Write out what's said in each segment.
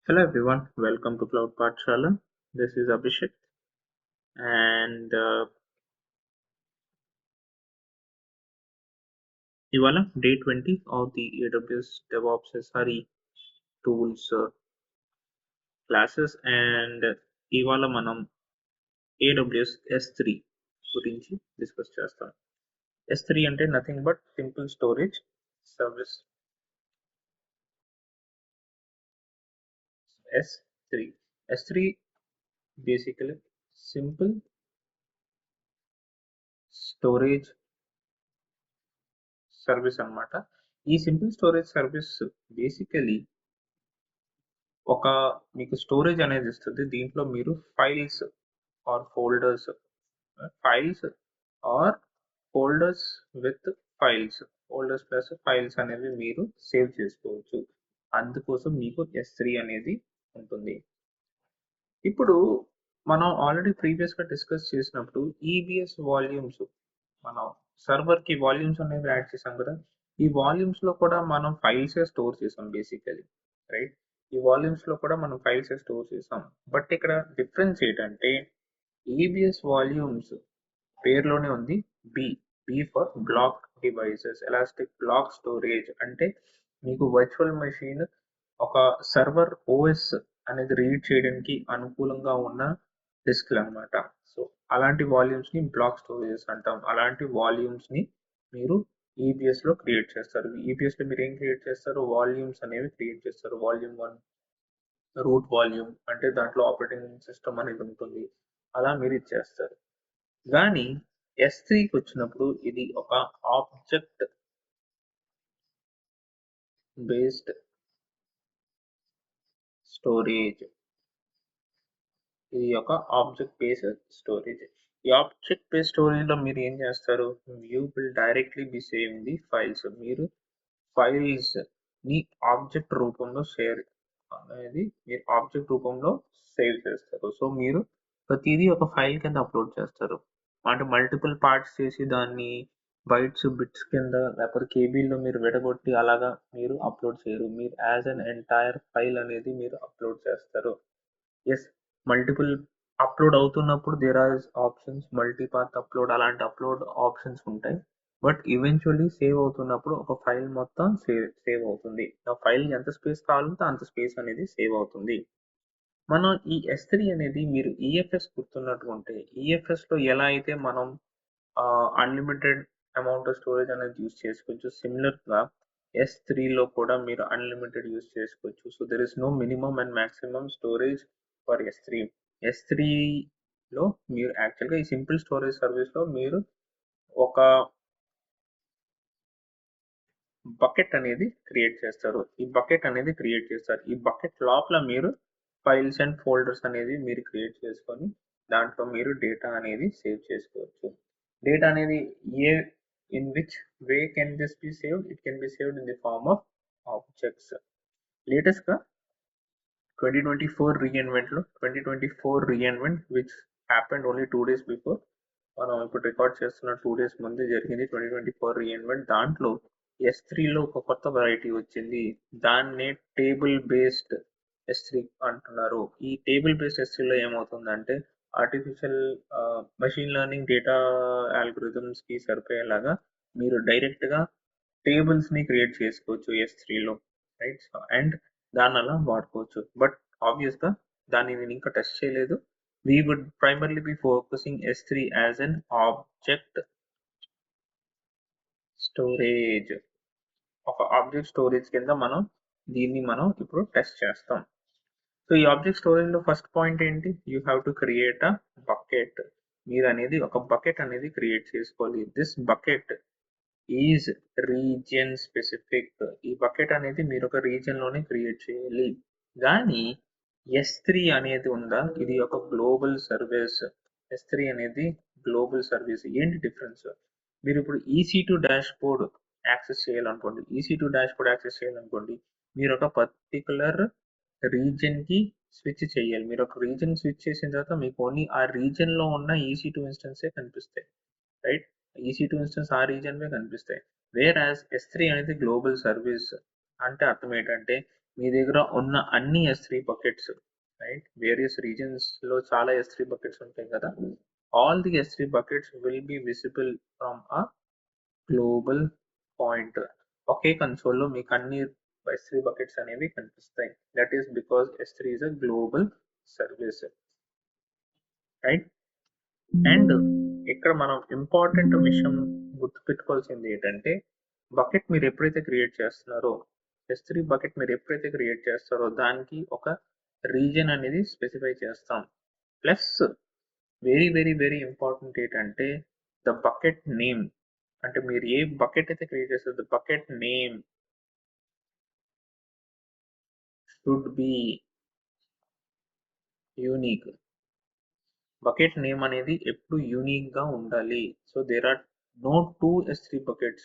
Hello everyone, welcome to Cloud Pathshala. This is Abhishek, and ఇవాళ day 20 of the AWS DevOps SRE tools classes, and ఇవాళ మనం AWS S3 గురించి discuss చేస్తాం. S3 అంటే nothing but simple storage service. S3 basically simple storage service అన్నమాట. ఈ simple storage service basically ఒక మీకు స్టోరేజ్ అనేది ఇస్తుంది. దీంట్లో మీరు files or folders or folders with folders plus files అనేవి మీరు సేవ్ చేసుకోవచ్చు. అందుకోసం మీకు S3 అనేది ఉంటుంది. ఇప్పుడు మనం ఆల్రెడీ ప్రీవియస్గా డిస్కస్ చేసినప్పుడు ఈబిఎస్ వాల్యూమ్స్, మనం సర్వర్కి వాల్యూమ్స్ అనేవి యాడ్ చేసాం కదా. ఈ వాల్యూమ్స్లో కూడా మనం ఫైల్సే స్టోర్ చేసాం బేసికలీ, రైట్? ఈ వాల్యూమ్స్లో కూడా మనం ఫైల్సే స్టోర్ చేసాం. బట్ ఇక్కడ డిఫరెన్స్ ఏంటంటే ఈబిఎస్ వాల్యూమ్స్ పేరులోనే ఉంది B for block devices, elastic block storage. అంటే మీకు వర్చువల్ మెషిన్ ఒక సర్వర్ ఓఎస్ అనేది రీడ్ చేయడానికి అనుకూలంగా ఉన్న డిస్క్లు అనమాట. సో అలాంటి వాల్యూమ్స్ని బ్లాక్ స్టోరేజెస్ అంటాం. అలాంటి వాల్యూమ్స్ని మీరు ఈబిఎస్లో క్రియేట్ చేస్తారు. ఈబిఎస్లో మీరు ఏం క్రియేట్ చేస్తారు? వాల్యూమ్స్ అనేవి క్రియేట్ చేస్తారు. వాల్యూమ్ 1 రూట్ వాల్యూమ్, అంటే దాంట్లో ఆపరేటింగ్ సిస్టమ్ అనేది ఉంటుంది. అలా మీరు ఇచ్చేస్తారు. కానీ S3కి వచ్చినప్పుడు ఇది ఒక ఆబ్జెక్ట్ బేస్డ్ స్టోరేజ్. ఇది ఒక ఆబ్జెక్ట్ బేస్డ్ స్టోరేజ్. ఈ ఆబ్జెక్ట్ బేస్డ్ స్టోరేజ్ లో మీరు ఏం చేస్తారు? You will directly be saving the files. మీరు ఫైల్స్ ని ఆబ్జెక్ట్ రూపంలో మీరు ఆబ్జెక్ట్ రూపంలో సేవ్ చేస్తారు. సో మీరు ప్రతిదీ ఒక ఫైల్ కింద అప్లోడ్ చేస్తారు. అంటే మల్టిపుల్ పార్ట్స్ చేసి దాన్ని బైట్స్ బిట్స్ కింద లేకపోతే కేబీల్లో మీరు విడగొట్టి అలాగా మీరు అప్లోడ్ చేయరు. మీరు యాజ్ అన్ ఎంటైర్ ఫైల్ అనేది మీరు అప్లోడ్ చేస్తారు. ఎస్, మల్టిపుల్ అప్లోడ్ అవుతున్నప్పుడు దేర్ ఆర్ ఆప్షన్స్, మల్టీపాత్ అప్లోడ్, అలాంటి అప్లోడ్ ఆప్షన్స్ ఉంటాయి. బట్ ఈవెన్చువల్లీ సేవ్ అవుతున్నప్పుడు ఒక ఫైల్ మొత్తం సేవ్ అవుతుంది. ఆ ఫైల్ ఎంత స్పేస్ కావాలంటే అంత స్పేస్ అనేది సేవ్ అవుతుంది. మనం ఈ S3 అనేది మీరు ఈఎఫ్ఎస్ గుర్తున్నట్టుకుంటే, ఈఎఫ్ఎస్లో ఎలా అయితే మనం అన్లిమిటెడ్ అమౌంట్ ఆఫ్ స్టోరేజ్ అనేది యూజ్ చేసుకోవచ్చు, సిమిలర్గా S3లో కూడా మీరు అన్లిమిటెడ్ యూజ్ చేసుకోవచ్చు. So there is no minimum and maximum storage for S3. S3లో మీరు యాక్చువల్గా ఈ సింపుల్ స్టోరేజ్ సర్వీస్లో మీరు ఒక బకెట్ అనేది క్రియేట్ చేస్తారు. ఈ బకెట్ లోపల మీరు ఫైల్స్ అండ్ ఫోల్డర్స్ అనేది మీరు క్రియేట్ చేసుకొని దాంట్లో మీరు డేటా అనేది సేవ్ చేసుకోవచ్చు. డేటా అనేది in which way can this be saved? It can be saved in the form of objects. Latest గా 2024 reinvent which happened only 2 days before, మనం ఇప్పుడు రికార్డ్ చేస్తున్న 2 days ముందు జరిగింది 2024 రీఇన్వెంట్. దాంట్లో S3లో ఒక కొత్త వెరైటీ వచ్చింది. దాన్నే టేబుల్ బేస్డ్ S3 అంటున్నారు. ఈ టేబుల్ బేస్డ్ S3లో ఏమవుతుందంటే ఆర్టిఫిషియల్ మెషిన్ లెర్నింగ్ డేటా ఆల్గోరిథమ్స్కి సరిపోయేలాగా మీరు డైరెక్ట్గా టేబుల్స్ని క్రియేట్ చేసుకోవచ్చు S3లో, రైట్? అండ్ దాన్ని అలా వాడుకోవచ్చు. బట్ ఆబ్వియస్గా దాన్ని నేను ఇంకా టెస్ట్ చేయలేదు. We would primarily be focusing S3 as an object storage. ఒక ఆబ్జెక్ట్ స్టోరేజ్ కింద దీన్ని మనం ఇప్పుడు టెస్ట్ చేస్తాం. సో ఈ ఆబ్జెక్ట్ స్టోరేజ్ లో ఫస్ట్ పాయింట్ ఏంటి? You have to create a bucket. మీరు అనేది ఒక బకెట్ అనేది క్రియేట్ చేసుకోవాలి. This bucket is region specific. ఈ బకెట్ అనేది మీరు ఒక రీజియన్ లోనే క్రియేట్ చేయాలి. కానీ S3 అనేది ఉందా, ఇది ఒక గ్లోబల్ సర్వీస్. S3 అనేది గ్లోబల్ సర్వీస్. ఏంటి డిఫరెన్స్? మీరు ఇప్పుడు EC2 డాష్ బోర్డ్ యాక్సెస్ చేయాలనుకోండి, మీరు ఒక పర్టికులర్ రీజియన్ కి స్విచ్ చేయాలి. మీరు ఒక రీజియన్ స్విచ్ చేసిన తర్వాత మీకు ఓన్లీ ఆ రీజియన్ లో ఉన్న EC2 ఇన్స్టెన్సే కనిపిస్తాయి, రైట్? EC2 ఇన్స్టెన్స్ ఆ రీజియన్ వే కనిపిస్తాయి. వేర్ యాజ్ S3 అనేది గ్లోబల్ సర్వీస్. అంటే అర్థం ఏంటంటే మీ దగ్గర ఉన్న అన్ని S3 buckets, right, various reasons లో చాలా S3 buckets ఉంటాయి కదా, all the S3 buckets will be visible from a global point. Okay console లో మీకు అన్ని S3 buckets అనేవి కనిపిస్తాయి. That is because S3 is a global service, right. And ఇక్కడ మనం ఇంపార్టెంట్ విషయం గుర్తుపెట్టుకోవాల్సింది ఏంటంటే, బకెట్ మీరు ఎప్పుడైతే క్రియేట్ చేస్తున్నారో, S3 బకెట్ మీరు ఎప్పుడైతే క్రియేట్ చేస్తారో దానికి ఒక రీజన్ అనేది స్పెసిఫై చేస్తాం. Plus very very very important ఏంటంటే ద బకెట్ నేమ్, అంటే మీరు ఏ బకెట్ అయితే క్రియేట్ చేస్తారో the bucket name should be unique. Bucket name అనేది ఎప్పుడు యూనిక్ గా ఉండాలి. So there are no two S3 buckets,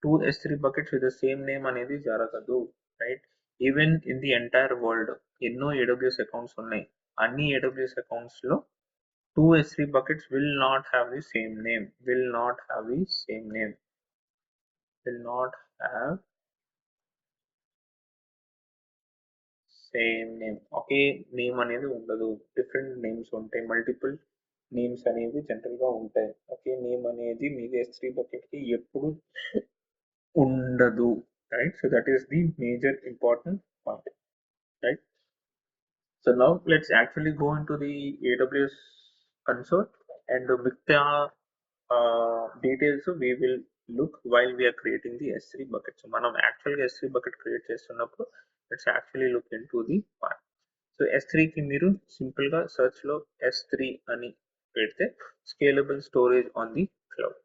two S3 buckets with the same name అనేది జరగదు, right. Even in the entire world ఎన్నో AWS accounts ఉన్నాయి, అన్ని AWS accounts లో two S3 buckets will not have the same name, will not have the same name, will not have same name. Okay name అనేది ఉండదు, different names ఉంటాయి, multiple names అనేవి general గా ఉంటాయి. ఒకే name అనేది మీ S3 బకెట్ కి ఎప్పుడు ఉండదు, right. So that is the major important point, right. So now let's actually go into the AWS console and with the details we will look while we are creating the S3 bucket. So మనం యాక్చువల్గా S3 bucket create చేస్తున్నప్పుడు let's actually look into the part. So S3కి మీరు సింపుల్గా సెర్చ్లో S3 అని పెడితే scalable storage on the cloud,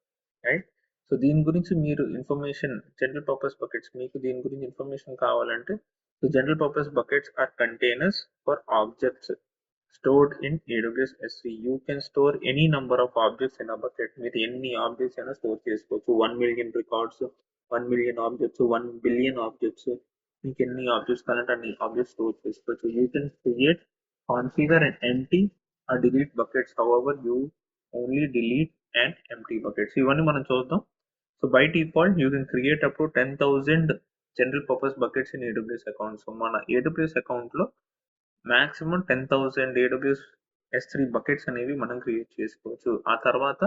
right. So దీని గురించి మీరు ఇన్ఫర్మేషన్, జనరల్ పర్పస్ బకెట్స్, మీకు దీని గురించి ఇన్ఫర్మేషన్ కావాలంటే, so general purpose buckets or containers for objects stored in AWS S3. You can store any number of objects in a bucket. మీరు ఎన్ని objects అయినా స్టోర్ చేసుకోవచ్చు. 1 million records, 1 million objects, 1 billion objects, మీకు ఎన్ని objects కావాలంటే అన్ని objects store చేసుకోవచ్చు. You can create, configure and empty uh delete buckets. However you only delete and empty buckets. ఇవన్నీ మనం చూద్దాం. So by default you can create up to 10,000 general purpose buckets in AWS account. So మన AWS account లో maximum 10,000 AWS S3 buckets అనేవి మనం create చేసుకోవచ్చు. ఆ తర్వాత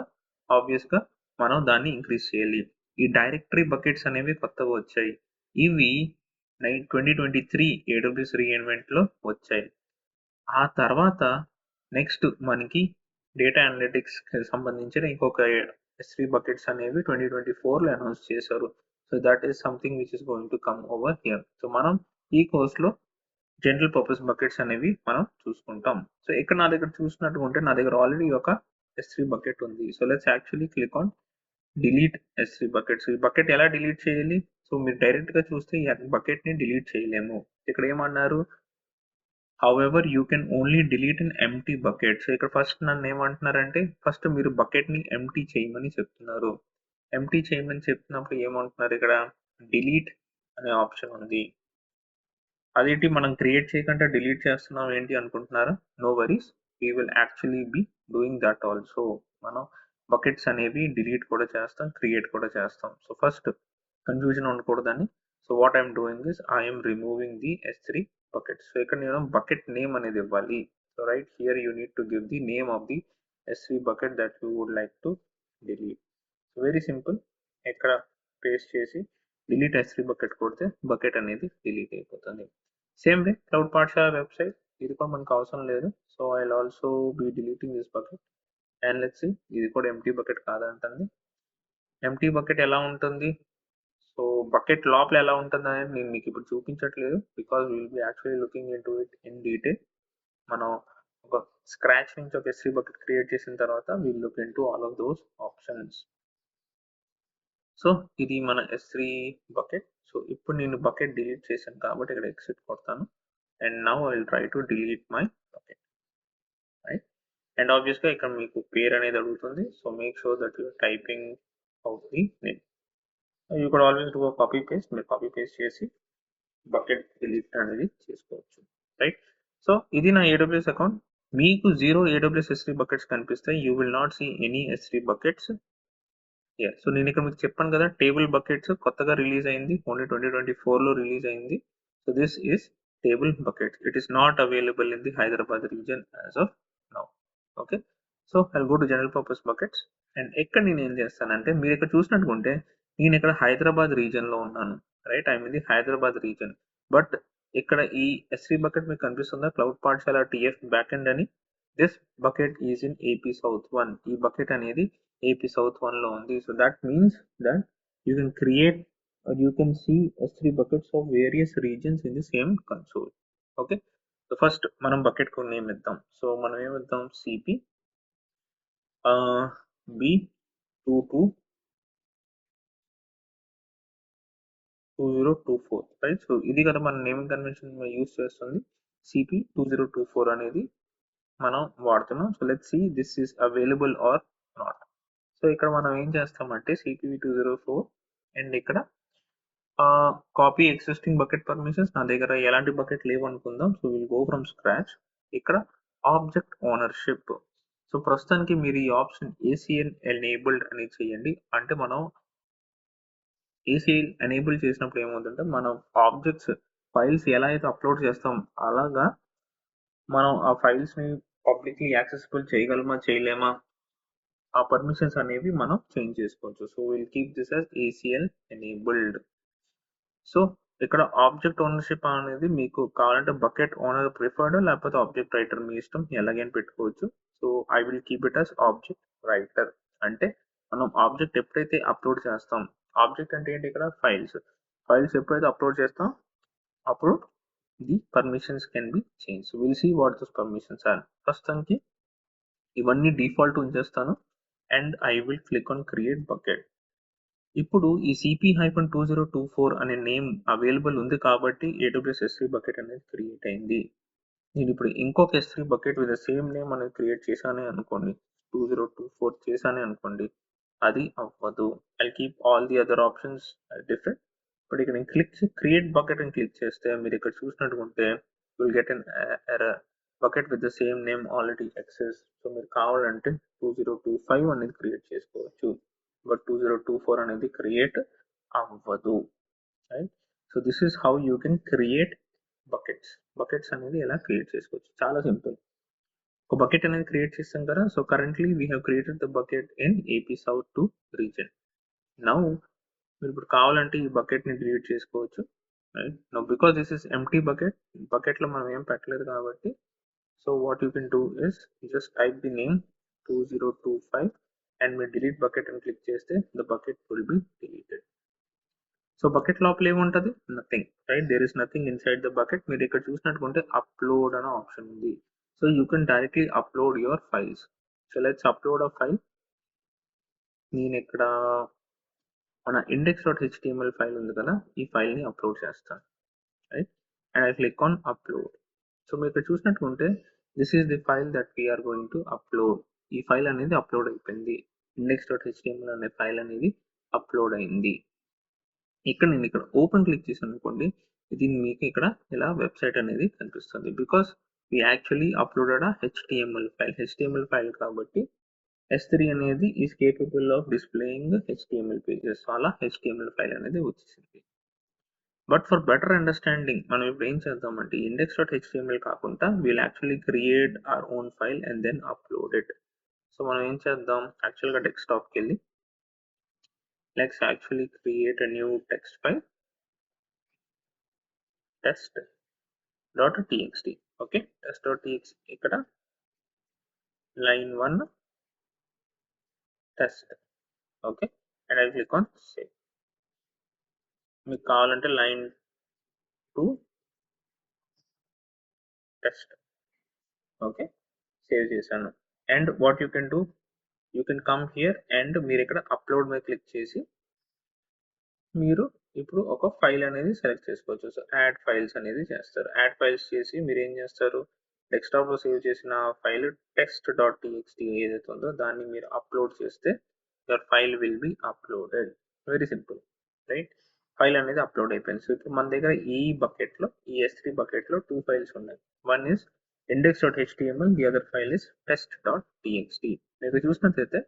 ఆబ్వియస్ గా మనం దాన్ని ఇంక్రీజ్ చేయాలి. ఈ డైరెక్టరీ బకెట్స్ అనేవి కొత్తగా వచ్చాయి. ఇవి 2023 AWS రీఇన్వెంట్ లో వచ్చాయి. ఆ తర్వాత నెక్స్ట్ మనకి డేటా అనలిటిక్స్ సంబంధించిన ఇంకొక S3 బకెట్స్ అనేవి 2024 లో అనౌన్స్ చేశారు. So that is something which is going to come over here. So మనం ఈ కోర్స్ లో జనరల్ పర్పస్ బకెట్స్ అనేవి మనం చూసుకుంటాం. సో ఇక్కడ నా దగ్గర చూసినట్టు ఉంటే నా దగ్గర ఆల్రెడీ ఒక S3 బకెట్ ఉంది. So let's actually click on delete S3 buckets. ఈ బకెట్ ఎలా డిలీట్ చేయాలి? సో మీరు డైరెక్ట్ గా చూస్తే ఈ బకెట్ ని డిలీట్ చేయలేము. ఇక్కడ ఏమన్నారు, however you can only delete in empty bucket. So ఇక్కడ ఫస్ట్ నన్ను ఏమంటున్నారంటే, ఫస్ట్ మీరు బకెట్ ని ఎంప్టీ చేయమని చెప్తున్నారు. ఎంప్టీ చేయమని చెప్తున్నప్పుడు ఏమంటున్నారు, ఇక్కడ డిలీట్ అనే ఆప్షన్ ఉంది. అదేంటి మనం క్రియేట్ చేయకుండా డిలీట్ చేస్తున్నాం ఏంటి అనుకుంటున్నారా? No worries, we will actually be doing that also. మనం బకెట్స్ అనేవి డిలీట్ కూడా చేస్తాం, క్రియేట్ కూడా చేస్తాం. సో ఫస్ట్ కన్ఫ్యూజన్ ఉండకూడదని, so what I'm doing is I'm removing the S3 buckets. So ఇక్కడ నేను బకెట్ నేమ్ అనేది ఇవ్వాలి. So right here you need to give the name of the S3 bucket that you would like to delete. So very simple, ఇక్కడ paste చేసి delete S3 bucket కొడితే bucket అనేది delete అయిపోతుంది. Same way cloud Pathashala website, ఇది కూడా మనకు అవసరం లేదు. So I will also be deleting this bucket and let's see, ఇది కూడా ఎంటీ బకెట్ కాదంటుంది. ఎంటీ బకెట్ ఎలా ఉంటుంది, సో బకెట్ లోపల ఎలా ఉంటుంది అనేది నేను మీకు ఇప్పుడు చూపించట్లేదు, because will be actually looking in to it in detail. మనం ఒక స్క్రాచ్ నుంచి ఒక S3 బకెట్ క్రియేట్ చేసిన తర్వాత will look in to all of those options. So ఇది మన S3 బకెట్. సో ఇప్పుడు నేను బకెట్ డిలీట్ చేశాను కాబట్టి ఇక్కడ ఎక్సిట్ కొడతాను. And now I will try to delete my bucket, right. And obvious గా ఇక్కడ మీకు పేరు అనేది అడుగుతుంది. So make sure that you typing out the name. You could always do copy paste, మీరు కాపీ పేస్ట్ చేసి బకెట్ డిలీట్ అనేది చేసుకోవచ్చు, రైట్. సో ఇది నా AWS అకౌంట్. మీకు 0 AWS S3 బకెట్స్ కనిపిస్తాయి. You will not see any S3 buckets. So నేను ఇక్కడ మీకు చెప్పాను కదా, టేబుల్ బకెట్స్ కొత్తగా రిలీజ్ అయింది, ఓన్లీ 2024 లో రిలీజ్ అయింది. So this is table bucket. It is not available in the Hyderabad region as of now. Okay, so I'll go to general purpose buckets. And ఎక్కడ నేను ఏం చేస్తానంటే మీరు ఇక్కడ చూసినట్టుకుంటే నేను ఇక్కడ హైదరాబాద్ రీజన్ లో ఉన్నాను, right? I mean the Hyderabad reason. But ఇక్కడ ఈ S3 బకెట్ మీకు కనిపిస్తుందా, క్లౌడ్ పాఠశాల TF బ్యాక్ ఎండ్ అని? This bucket is in AP South 1. ఈ బకెట్ అనేది AP South 1 లో ఉంది. So that means that you can create or you can see S3 buckets of various regions in the same console. Okay, so first మనం bucket కు name ఇద్దాం. So మనం ఏమిద్దాం, CP B222024, right? So ఇది కదా మన naming convention use చేస్తుంది, CP2024 అనేది మనం వాడుతున్నాం. So let's see this is available or not. So ఇక్కడ మనం ఏం చేస్తామంటే CP204 అండ్ ఇక్కడ కాపీ ఎగ్జిస్టింగ్ బకెట్ పర్మిషన్స్. నా దగ్గర ఎలాంటి బకెట్ లేవు అనుకుందాం. So will go from scratch. ఇక్కడ ఆబ్జెక్ట్ ఓనర్షిప్. సో ప్రస్తుతానికి మీరు ఈ ఆప్షన్ ACL ఎనేబుల్డ్ అని చేయండి. అంటే మనం ACL ఎనేబుల్ చేసినప్పుడు ఏమవుతుందంటే మనం ఆబ్జెక్ట్స్ ఫైల్స్ ఎలా అయితే అప్లోడ్ చేస్తాం అలాగా మనం ఆ ఫైల్స్ ని పబ్లిక్లీ యాక్సెసిబుల్ చేయగలమా చేయలేమా, ఆ పర్మిషన్స్ అనేవి మనం చేంజ్ చేసుకోవచ్చు. So will keep this as ACL enabled. So ఇక్కడ ఆబ్జెక్ట్ ఓనర్షిప్ అనేది మీకు కావాలంటే బకెట్ ఓనర్ ప్రిఫర్డ్ లేకపోతే ఆబ్జెక్ట్ రైటర్ మీ ఇష్టం, ఎలాగైనా పెట్టుకోవచ్చు. So I will keep it as object writer. అంటే మనం ఆబ్జెక్ట్ ఎప్పుడైతే అప్లోడ్ చేస్తాం, ఆబ్జెక్ట్ అంటే ఏంటి, ఇక్కడ ఫైల్స్ ఎప్పుడైతే అప్లోడ్ చేస్తాం అప్పుడు the permissions can be change. Will see what this permissions are. ప్రస్తుతానికి ఇవన్నీ డిఫాల్ట్ ఉంచేస్తాను and I will click on create bucket. ఇప్పుడు ఈ CP-2024 అనే నేమ్ అవైలబుల్ ఉంది కాబట్టి AWS S3 బకెట్ అనేది క్రియేట్ అయింది. నేను ఇప్పుడు ఇంకొక S3 bucket with same name అనేది క్రియేట్ చేశానే అనుకోండి, 2024 చేశానే అనుకోండి, అది అవ్వదు. I keep all the other options different. But ఇక్కడ నేను క్రియేట్ బకెట్ అని క్లిక్ చేస్తే మీరు ఇక్కడ చూసినట్టుకుంటే will get an error, bucket with the same name already exists. So మీరు కావాలంటే 2025 అనేది క్రియేట్ చేసుకోవచ్చు, బట్ 2024 అనేది క్రియేట్ అవ్వదు, right? So this is how you can create buckets అనేది ఎలా క్రియేట్ చేసుకోవచ్చు, చాలా సింపుల్. ఒక బకెట్ అనేది క్రియేట్ చేస్తాం కదా. So currently we have created the bucket in AP South 2 region. Now మీరు ఇప్పుడు కావాలంటే ఈ బకెట్ ని డిలీట్ చేసుకోవచ్చు, right? Now because this is empty bucket లో మనం ఏం పెట్టలేదు కాబట్టి, so what you can do is just type the name 2025 and మీరు డిలీట్ బకెట్ అని క్లిక్ చేస్తే the bucket will be deleted. So bucket లోపల ఏముంటది, nothing, right? There is nothing inside the bucket. మీరు ఇక్కడ చూసినట్టుకుంటే అప్లోడ్ అనే ఆప్షన్ ఉంది. So you can directly upload your files. So let's upload a file. నేను ఇక్కడ మన index.html ఫైల్ ఉంది కదా, ఈ ఫైల్ ని అప్లోడ్ చేస్తాను, right? And I click on upload. So మీరు ఇక్కడ చూసినట్టుకుంటే this is the file that we're going to upload. ఈ ఫైల్ అనేది అప్లోడ్ అయిపోయింది, index.html అనే ఫైల్ అనేది అప్లోడ్ అయింది. ఇక్కడ నేను ఇక్కడ ఓపెన్ క్లిక్ చేశాను అనుకోండి, ఇది మీకు ఇక్కడ ఇలా వెబ్సైట్ అనేది కనిపిస్తుంది. Because we actually uploaded HTML file కాబట్టి S3 అనేది is capable of displaying HTML pages. అలా HTML ఫైల్ అనేది వచ్చేసింది. బట్ ఫర్ బెటర్ అండర్స్టాండింగ్ మనం ఇప్పుడు ఏం చేద్దామంటే index.html కాకుండా we'll actually create our own file and then upload it. So మనం ఏం చేద్దాం, యాక్చువల్గా డెస్క్టాప్కి వెళ్ళి let's actually create a new text file, test.txt. okay, test.txt. ఇక్కడ line 1 test. okay, and I'll click on save. మీకు కావాలంటే line 2 test. okay, సేవ్ చేశాను. And what you can do, you can come here and మీరు ఇక్కడ upload మీద click చేసి మీరు ఇప్పుడు ఒక ఫైల్ అనేది సెలెక్ట్ చేసుకోవచ్చు. సో యాడ్ ఫైల్స్ అనేది చేస్తారు. యాడ్ ఫైల్స్ చేసి మీరు ఏం చేస్తారు, డెస్క్టాప్ లో సేవ్ చేసిన ఫైల్ test.txt ఏదైతే ఉందో దాన్ని మీరు అప్లోడ్ చేస్తే your file will B uploaded. Very simple, right? File అనేది అప్లోడ్ అయిపోయింది. సో ఇప్పుడు మన దగ్గర ఈ బకెట్ లో, ఈ S3 బకెట్ లో 2 ఫైల్స్ ఉన్నాయి. One is index.html, the other file is test.txt. మీరు చూసినట్లయితే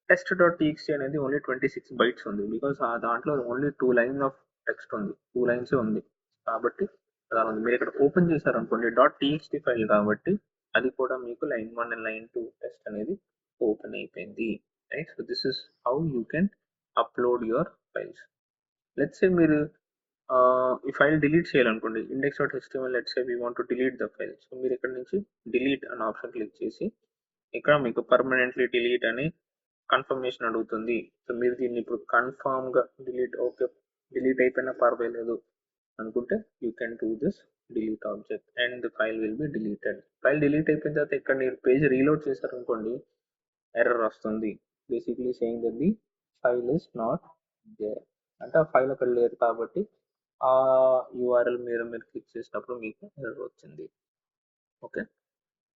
test.txt అనేది ఓన్లీ 26 bytes ఉంది, బికాస్ ఆ దాంట్లో ఓన్లీ 2 lines ఆఫ్ టెక్స్ట్ ఉంది, 2 lines ఉంది కాబట్టి అలా ఉంది. మీరు ఇక్కడ ఓపెన్ చేశారనుకోండి .txt ఫైల్ కాబట్టి అది కూడా మీకు లైన్ 1 అండ్ లైన్ 2 టెస్ట్ అనేది ఓపెన్ అయిపోయింది, right. So this is how you can upload your files. Let's say మీరు ఈ ఫైల్ డిలీట్ చేయాలనుకోండి, index.html. Let's say we want to delete the file. So మీరు ఇక్కడ నుంచి డిలీట్ అనే ఆప్షన్ క్లిక్ చేసి ఇక్కడ మీకు పర్మనెంట్లీ డిలీట్ అని కన్ఫర్మేషన్ అడుగుతుంది. సో మీరు దీన్ని ఇప్పుడు కన్ఫామ్ గా డిలీట్ అయిపోయినా పర్వాలేదు అనుకుంటే you can do this delete object and the file will be deleted. File delete అయిపోయిన తర్వాత ఇక్కడ మీరు పేజ్ రీలోడ్ చేశారనుకోండి ఎర్రర్ వస్తుంది, basically saying that the file is not there, అంటే ఆ ఫైల్ అక్కడ లేదు కాబట్టి ఆ యూఆర్ఎల్ మీరు క్లిక్ చేసినప్పుడు మీకు ఎర్రర్ వచ్చింది. Okay,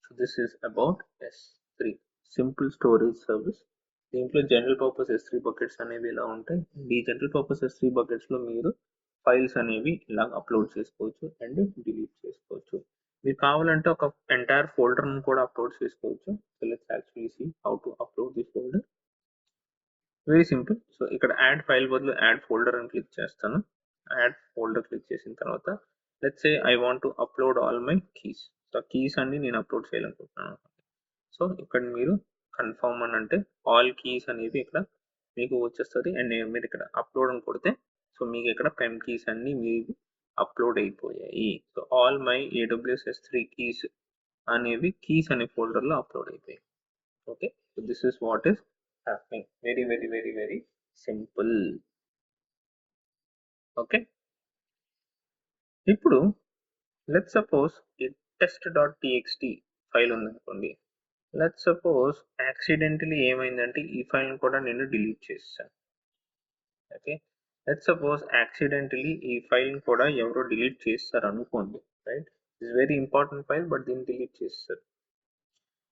so this is about S3 simple storage service. దీంట్లో జనరల్ పర్పస్ S3 బకెట్స్ అనేవి ఇలా ఉంటాయి. ఈ జనరల్ పర్పస్ S3 బకెట్స్ లో మీరు ఫైల్స్ అనేవి ఇలా అప్లోడ్ చేసుకోవచ్చు అండ్ డిలీట్ చేసుకోవచ్చు. మీకు కావాలంటే ఒక ఎంటైర్ ఫోల్డర్ కూడా అప్లోడ్ చేసుకోవచ్చు. So let's actually see how to upload the folder. Very simple. So ఇక్కడ యాడ్ ఫైల్ బదులు యాడ్ ఫోల్డర్ అని క్లిక్ చేస్తాను. యాడ్ ఫోల్డర్ క్లిక్ చేసిన తర్వాత let's say I want to upload all my keys. So keys అన్ని నేను upload చేయాలనుకుంటున్నాను. So ఇక్కడ మీరు కన్ఫర్మ్ అని అంటే ఆల్ కీస్ అనేవి ఇక్కడ మీకు వచ్చేస్తుంది అండ్ మీరు ఇక్కడ అప్లోడ్ అని కొడితే సో మీకు ఇక్కడ పెమ్ కీస్ అన్ని మీకు అప్లోడ్ అయిపోయాయి. So all my AWS S3 keys అనేవి కీస్ అనే ఫోల్డర్లో అప్లోడ్ అయిపోయాయి. Okay, so this is what is happening. Very very very very simple. Okay, ఇప్పుడు లెట్స్ సపోజ్ ఈ test.txt ఫైల్ ఉందనుకోండి. లెట్స్ సపోజ్ యాక్సిడెంటలీ ఏమైందంటే ఈ ఫైల్ కూడా నేను డిలీట్ చేస్తాను. ఓకే, లెట్స్ సపోజ్ యాక్సిడెంటలీ ఈ ఫైల్ కూడా ఎవరో డిలీట్ చేస్తారు అనుకోండి, right. It's very important file but దీన్ని డిలీట్ చేస్తారు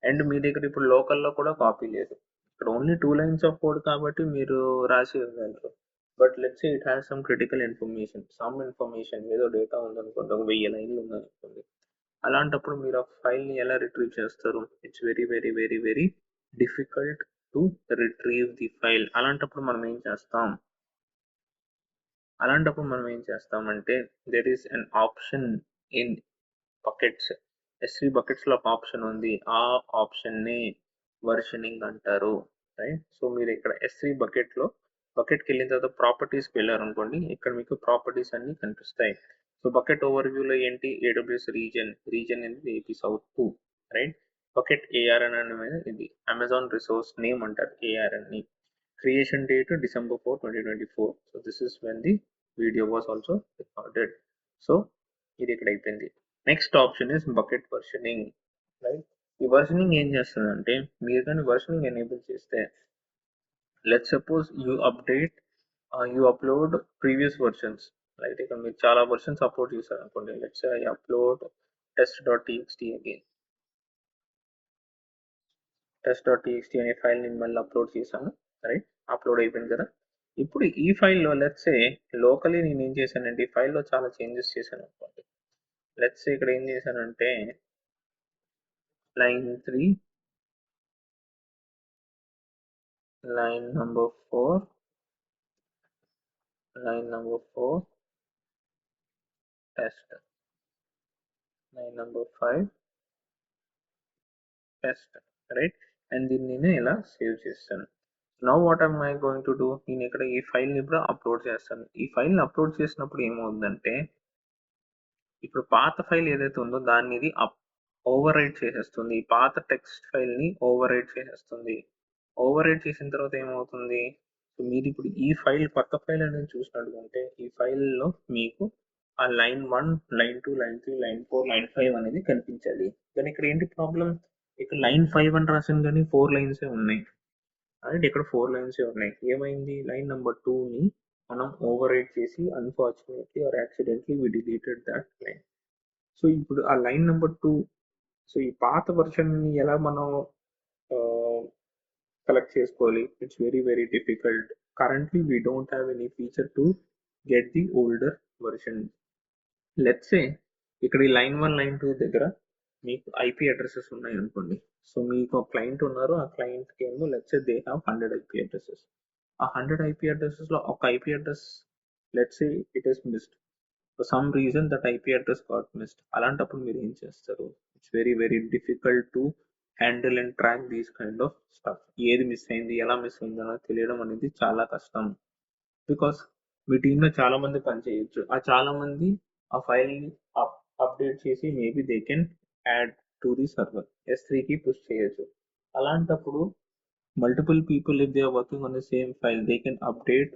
అండ్ మీ దగ్గర ఇప్పుడు లోకల్లో కూడా కాపీ లేదు. ఇక్కడ ఓన్లీ 2 లైన్స్ ఆఫ్ కోడ్ కాబట్టి మీరు రాసి ఇవ్వగలరు. But let's say it has some critical information ఏదో డేటా ఉందనుకోండి, ఒక 1000 లైన్లు ఉందనుకోండి. అలాంటప్పుడు మీరు ఆ ఫైల్ని ఎలా రిట్రీవ్ చేస్తారు? It's very very very very difficult to retrieve the file. అలాంటప్పుడు మనం ఏం చేస్తామంటే there is an option in buckets. S3 buckets లో ఒక ఆప్షన్ ఉంది, ఆ ఆప్షన్ ని వర్షనింగ్ అంటారు, రైట్. సో మీరు ఇక్కడ S3 బకెట్కి వెళ్ళిన తర్వాత ప్రాపర్టీస్కి వెళ్ళారనుకోండి, ఇక్కడ మీకు ప్రాపర్టీస్ అన్ని కనిపిస్తాయి. సో బకెట్ ఓవర్ వ్యూలో ఏంటి, AWS రీజన్ అనేది AP South 2, right. Bucket ARN అనేది ఇది అమెజాన్ రిసోర్స్ నేమ్ అంటారు ARN ని. Creation date December 4, 2024. So this is when the video was also recorded. So ఇది ఇక్కడ అయిపోయింది. Next option is bucket versioning, right. ఈ వర్షనింగ్ ఏం చేస్తుందంటే మీరు కానీ వర్షనింగ్ ఎనేబుల్ చేస్తే let's suppose you upload previous versions, right. ఇక్కడ మీరు చాలా వర్షన్స్ అప్లోడ్ చేశారు అనుకోండి. Let's I upload test.txt again. test.txt అనే ఫైల్ నేను మళ్ళీ అప్లోడ్ చేశాను, రైట్. అప్లోడ్ అయిపోయింది కదా. ఇప్పుడు ఈ ఫైల్లో లెట్స్ సే లోకలీ నేను ఏం చేశానంటే ఈ ఫైల్లో చాలా చేంజెస్ చేశాను అనుకోండి. లెట్స్ సే ఇక్కడ ఏం చేశానంటే line 3, line number 4, test, line number 5, test, right. And దీన్ని నేను ఇలా సేవ్ చేస్తాను. Now what am I going to do? నేను ఇక్కడ ఈ ఫైల్ని ఇప్పుడు అప్లోడ్ చేస్తాను. ఈ ఫైల్ని అప్లోడ్ చేసినప్పుడు ఏమవుతుందంటే ఇప్పుడు పాత ఫైల్ ఏదైతే ఉందో దాన్ని ఇది ఓవర్ రైట్ చేసేస్తుంది. ఈ పాత టెక్స్ట్ ఫైల్ని ఓవర్ రైట్ చేసేస్తుంది. ఓవర్ రైట్ చేసిన తర్వాత ఏమవుతుంది, సో మీరు ఇప్పుడు ఈ ఫైల్ కొత్త ఫైల్ అనేది చూసినట్టుకుంటే ఈ ఫైల్లో మీకు ఆ line 1, line 2, line 3, line 4, line 5 అనేది కనిపించాలి. కానీ ఇక్కడ ఏంటి ప్రాబ్లం, ఇక్కడ line 5 అని రాసింది కానీ 4 లైన్స్ ఉన్నాయి, అంటే ఇక్కడ 4 లైన్స్ ఉన్నాయి. ఏమైంది, లైన్ నెంబర్ 2 ని మనం ఓవర్ రైట్ చేసి unfortunately or accidentally we deleted that line. So ఇప్పుడు ఆ లైన్ నెంబర్ 2, సో ఈ పాత వర్షన్ ని ఎలా మనం కలెక్ట్ చేసుకోవాలి? It's very very difficult. Currently we don't have any feature to get the older version. Let's say ఇక్కడ ఈ line 1, line 2 దగ్గర మీకు IP అడ్రసెస్ ఉన్నాయి అనుకోండి. సో మీకు ఒక క్లయింట్ ఉన్నారు, ఆ క్లయింట్ కి ఏమో let's say they have 100 IP addresses. ఆ 100 IP అడ్రసెస్ లో ఒక IP address let's say it is missed. For some reason that IP address got missed. అలాంటప్పుడు మీరు ఏం చేస్తారు? It's very very difficult to handle and track these kind of stuff. ఏది miss అయింది, ఎలా మిస్ అయింది అనేది తెలియడం అనేది చాలా కష్టం. బికాస్ మీ టీంలో చాలా మంది పని చేయొచ్చు. ఆ చాలా మంది ఆ ఫైల్ని అప్డేట్ చేసి maybe they can add to the server S3కి పుష్ చేయొచ్చు. అలాంటప్పుడు multiple people if they are working on the same file they can update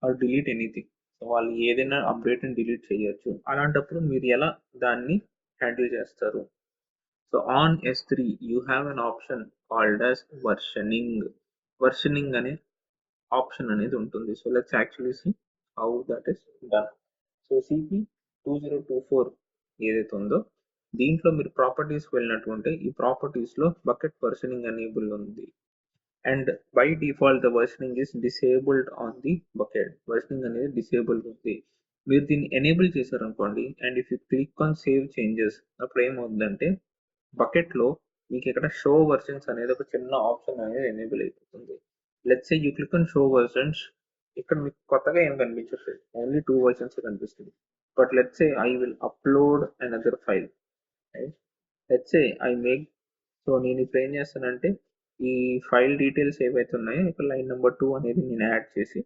or delete anything. So వాళ్ళు ఏదైనా అప్డేట్ ని డిలీట్ చేయొచ్చు. అలాంటప్పుడు మీరు ఎలా దాన్ని హ్యాండిల్ చేస్తారు? So on S3 you have an option called as versioning. Versioning అనే ఆప్షన్ అనేది ఉంటుంది. So let's actually see how that is done. So CP 2024 ఏదైతే ఉందో దీంట్లో మీరు ప్రాపర్టీస్కి వెళ్ళినట్టుంటే ఈ ప్రాపర్టీస్లో బకెట్ వర్షనింగ్ అనేబుల్ ఉంది. And by default the versioning is disabled on the bucket. Versioning అనేది డిసేబుల్ ఉంది. మీరు దీన్ని ఎనేబుల్ చేశారనుకోండి and if you click on save changes అప్పుడు ఏమవుతుందంటే బకెట్లో మీకు ఇక్కడ షో వర్షన్స్ అనేది ఒక చిన్న ఆప్షన్ అనేది ఎనేబుల్ అయిపోతుంది. Let's say you click on show versions. ఇక్కడ మీకు కొత్తగా ఏం కనిపించట్లేదు, ఓన్లీ 2 వర్షన్స్ కనిపిస్తుంది. But let's say I will upload another file. Let's say I make. So నేను ఇప్పుడు ఏం చేస్తానంటే ఈ ఫైల్ డీటెయిల్స్ ఏవైతే ఉన్నాయో ఇక్కడ లైన్ నెంబర్ 2 అనేది నేను యాడ్ చేసి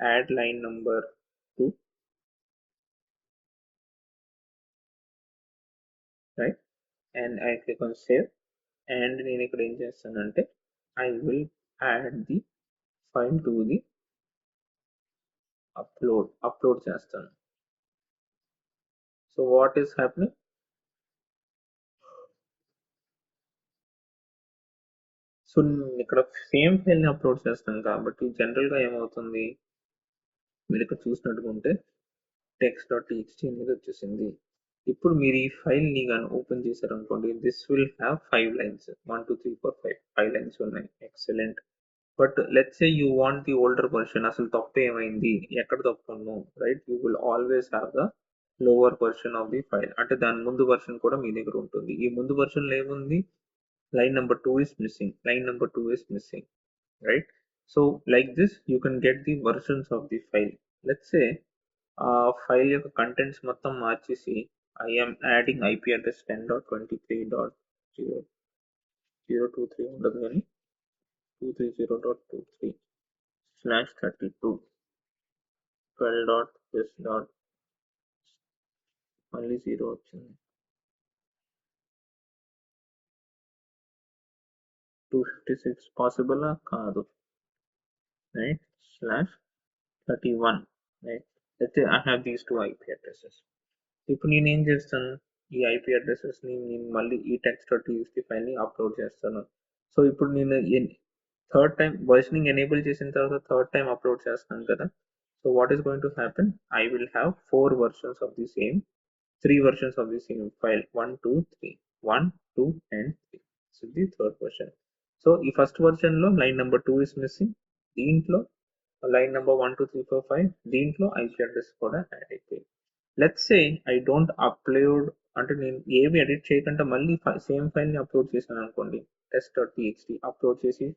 add line number 2, right, and I click on save. And నేను ఇక్కడ ఏం చేస్తానంటే I will add the file to the upload చేస్తాను. So what is happening? So ఇక్కడ సేమ్ ఫైల్ని అప్లోడ్ చేస్తాను కాబట్టి జనరల్గా ఏమవుతుంది, మీరు ఇక్కడ చూసినట్టుగా ఉంటే text.txt అనేది వచ్చేసింది. ఇప్పుడు మీరు ఈ ఫైల్ని కానీ ఓపెన్ చేశారనుకోండి this will have 5 lines. 1 2 3 4 5 lines ఉన్నాయి. Excellent. But let's say you want the older version. అసలు తప్పు ఏమైంది, ఎక్కడ తప్పు ఉన్నావు, right? You will always have the lower version of the file. అంటే దాని ముందు వర్షన్ కూడా మీ దగ్గర ఉంటుంది. ఈ ముందు వర్షన్లో ఏముంది? line number 2 is missing, line number 2 is missing, right? So like this you can get the versions of the file. Let's say file యొక్క contents మొత్తం మార్చేసి I am adding IP address 10.23.0.023 ఉండదు కానీ 230.23/32 12.this dot మళ్ళీ 0 వచ్చింది. 256 possible కాదు, right? /31, right? Let's say I have these two IP addresses. ఇప్పుడు నేను ఏం చేస్తాను, ఈ ఐపీ అడ్రసెస్ని నేను మళ్ళీ ఈ text.txt ఫైల్ని అప్లోడ్ చేస్తాను. సో ఇప్పుడు నేను థర్డ్ టైం వర్షనింగ్ ఎనేబుల్ చేసిన తర్వాత థర్డ్ టైం అప్లోడ్ చేస్తాను కదా. So what is going to happen? I will have 4 versions of the same, 3 versions of the same file, 1 2 3, 1 2 and 3. So the third version. So ఈ first వర్షన్లో line number 2 is missing. దీంట్లో line number 1 2 3 4 5 దీంట్లో IP address కూడా add అయిపోయింది. Let's say I don't upload, అంటే నేను ఏమి edit చేయకుండా మళ్ళీ సేమ్ ఫైల్ని అప్లోడ్ చేశాను అనుకోండి, test.txt అప్లోడ్ చేసి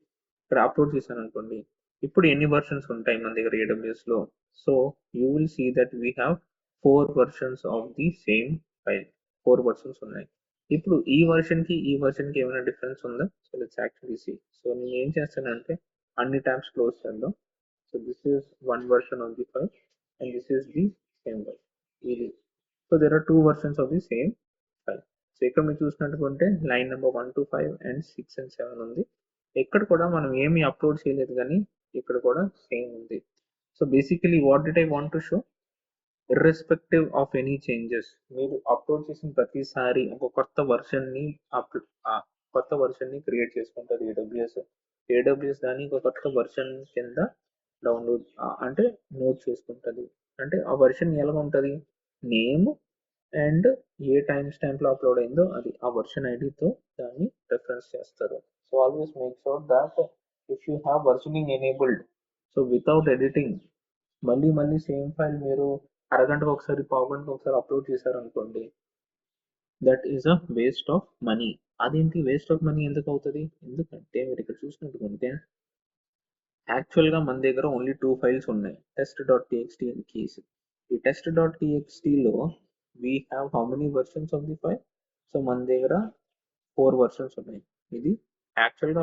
ఇక్కడ అప్లోడ్ చేశాను అనుకోండి, ఇప్పుడు ఎన్ని వర్షన్స్ ఉంటాయి మన దగ్గర AWSలో? So you will see that we have 4 versions of the same file. 4 versions ఉన్నాయి. ఇప్పుడు ఈ వర్షన్కి ఏమైనా డిఫరెన్స్ ఉందా? So let's actually see. So నేను ఏం చేస్తానంటే అన్ని ట్యాబ్స్ క్లోజ్ చేద్దాం. So this is one version of the file and this is the same version. So there are two versions of the same file. So ఇక్కడ మీరు చూసినట్టుకుంటే line number 1 to 5 and 6 and 7 ఉంది. ఇక్కడ కూడా మనం ఏమి upload చేయలేదు కానీ ఇక్కడ కూడా సేమ్ ఉంది. So basically what did I want to show, irrespective of any changes, మీరు అప్లోడ్ చేసిన ప్రతిసారి ఒక కొత్త వర్షన్ని క్రియేట్ చేసుకుంటుంది ఏడబ్ల్యూఎస్ దాన్ని ఒక కొత్త వర్షన్ కింద డౌన్లోడ్ అంటే నోట్ చేసుకుంటుంది. అంటే ఆ వర్షన్ ఎలా ఉంటుంది, నేమ్ అండ్ ఏ టైం స్టాంప్లో అప్లోడ్ అయిందో అది ఆ వర్షన్ ఐడితో దాన్ని రెఫరెన్స్ చేస్తారు. So always make sure that if you have versioning enabled, so without editing మళ్ళీ సేమ్ ఫైల్ మీరు అరగంటకు ఒకసారి పావు గంటకు ఒకసారి అప్లోడ్ చేశారనుకోండి, that is a waste of money. అదేంటి వేస్ట్ ఆఫ్ మనీ ఎందుకు అవుతుంది? ఎందుకంటే మీరు ఇక్కడ చూసినట్టుకుంటే యాక్చువల్గా మన దగ్గర ఓన్లీ 2 ఫైల్స్ ఉన్నాయి, test.txt and keys. ఈ test.txt లో we have how many versions of the file? So మన దగ్గర 4 versions ఉన్నాయి. ఇది యాక్చువల్గా